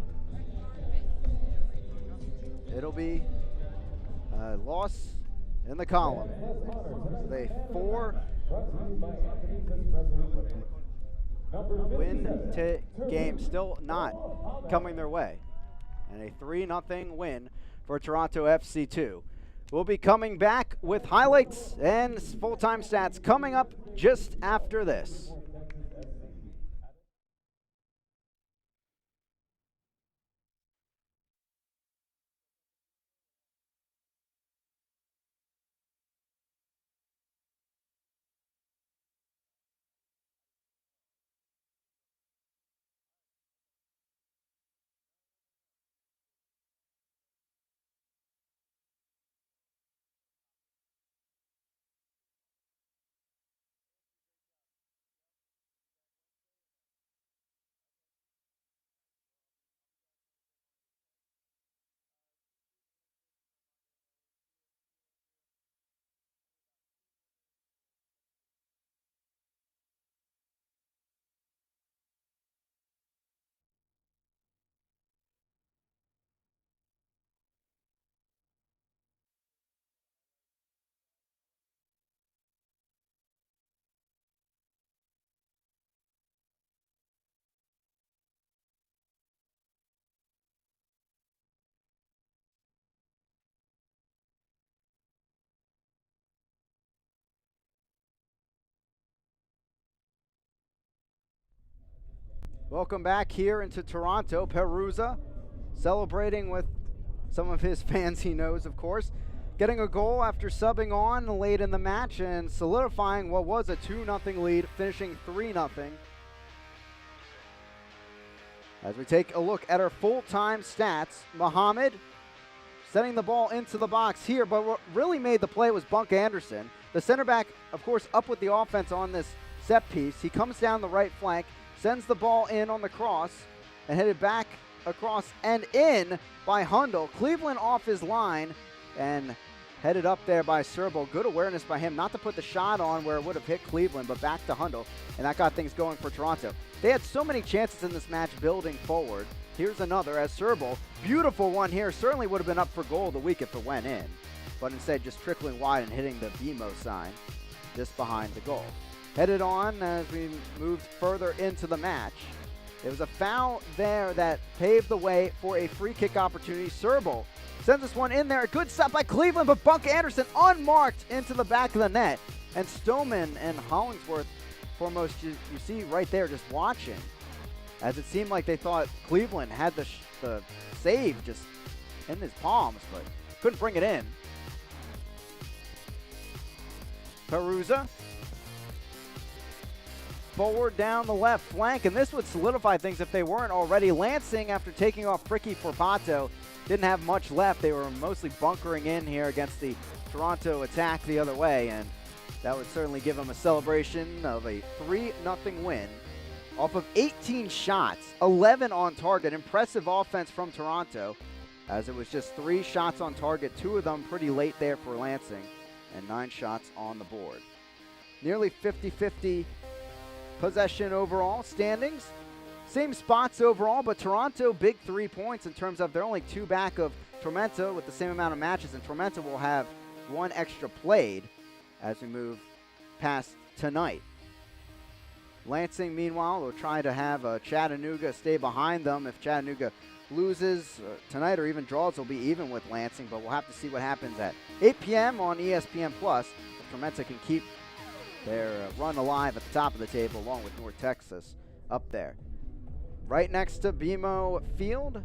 it'll be a loss in the column. So they 4-win game still not coming their way, and a 3-0 win for Toronto FC2. We'll be coming back with highlights and full-time stats coming up just after this. Welcome back here into Toronto. Perusa celebrating with some of his fans he knows, of course. Getting a goal after subbing on late in the match and solidifying what was a 2-0 lead, finishing 3-0. As we take a look at our full-time stats, Muhammad sending the ball into the box here, but what really made the play was Bunk Anderson. The center back, of course, up with the offense on this set piece. He comes down the right flank, sends the ball in on the cross, and headed back across and in by Hundle. Cleveland off his line and headed up there by Serbo. Good awareness by him not to put the shot on where it would have hit Cleveland, but back to Hundle, and that got things going for Toronto. They had so many chances in this match building forward. Here's another as Serbo. Beautiful one here. Certainly would have been up for goal of the week if it went in, but instead just trickling wide and hitting the BMO sign just behind the goal. Headed on as we moved further into the match. There was a foul there that paved the way for a free kick opportunity. Serbo sends this one in there. A good stop by Cleveland, but Bunk Anderson unmarked into the back of the net. And Stoneman and Hollingsworth, foremost, you see right there just watching, as it seemed like they thought Cleveland had the save just in his palms, but couldn't bring it in. Perusa forward down the left flank, and this would solidify things if they weren't already. Lansing, after taking off Fricky Forpato, didn't have much left. They were mostly bunkering in here against the Toronto attack the other way, and that would certainly give them a celebration of a 3-0 win off of 18 shots, 11 on target. Impressive offense from Toronto, as it was just 3 shots on target, 2 of them pretty late there for Lansing, and 9 shots on the board. Nearly 50-50 possession overall. Standings, same spots overall, but Toronto big 3 points in terms of they're only 2 back of Tormenta with the same amount of matches, and Tormenta will have 1 extra played as we move past tonight. Lansing, meanwhile, will try to have Chattanooga stay behind them. If Chattanooga loses tonight or even draws, they'll be even with Lansing, but we'll have to see what happens at 8 p.m. on ESPN+. If Tormenta can keep their run alive at the top of the table, along with North Texas up there. Right next to BMO Field,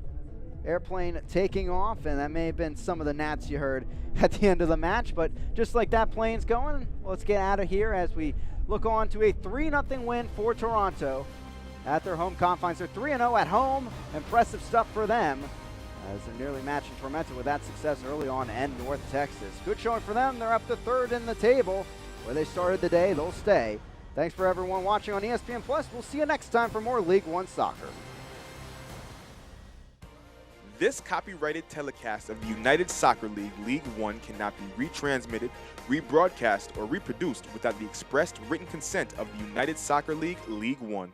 airplane taking off, and that may have been some of the gnats you heard at the end of the match, but just like that plane's going, let's get out of here as we look on to a 3-0 win for Toronto at their home confines. They're 3-0 at home. Impressive stuff for them, as they're nearly matching Tormenta with that success early on and North Texas. Good showing for them. They're up to third in the table. Where they started the day, they'll stay. Thanks for everyone watching on ESPN+. We'll see you next time for more League One soccer. This copyrighted telecast of the United Soccer League League One cannot be retransmitted, rebroadcast, or reproduced without the expressed written consent of the United Soccer League League One.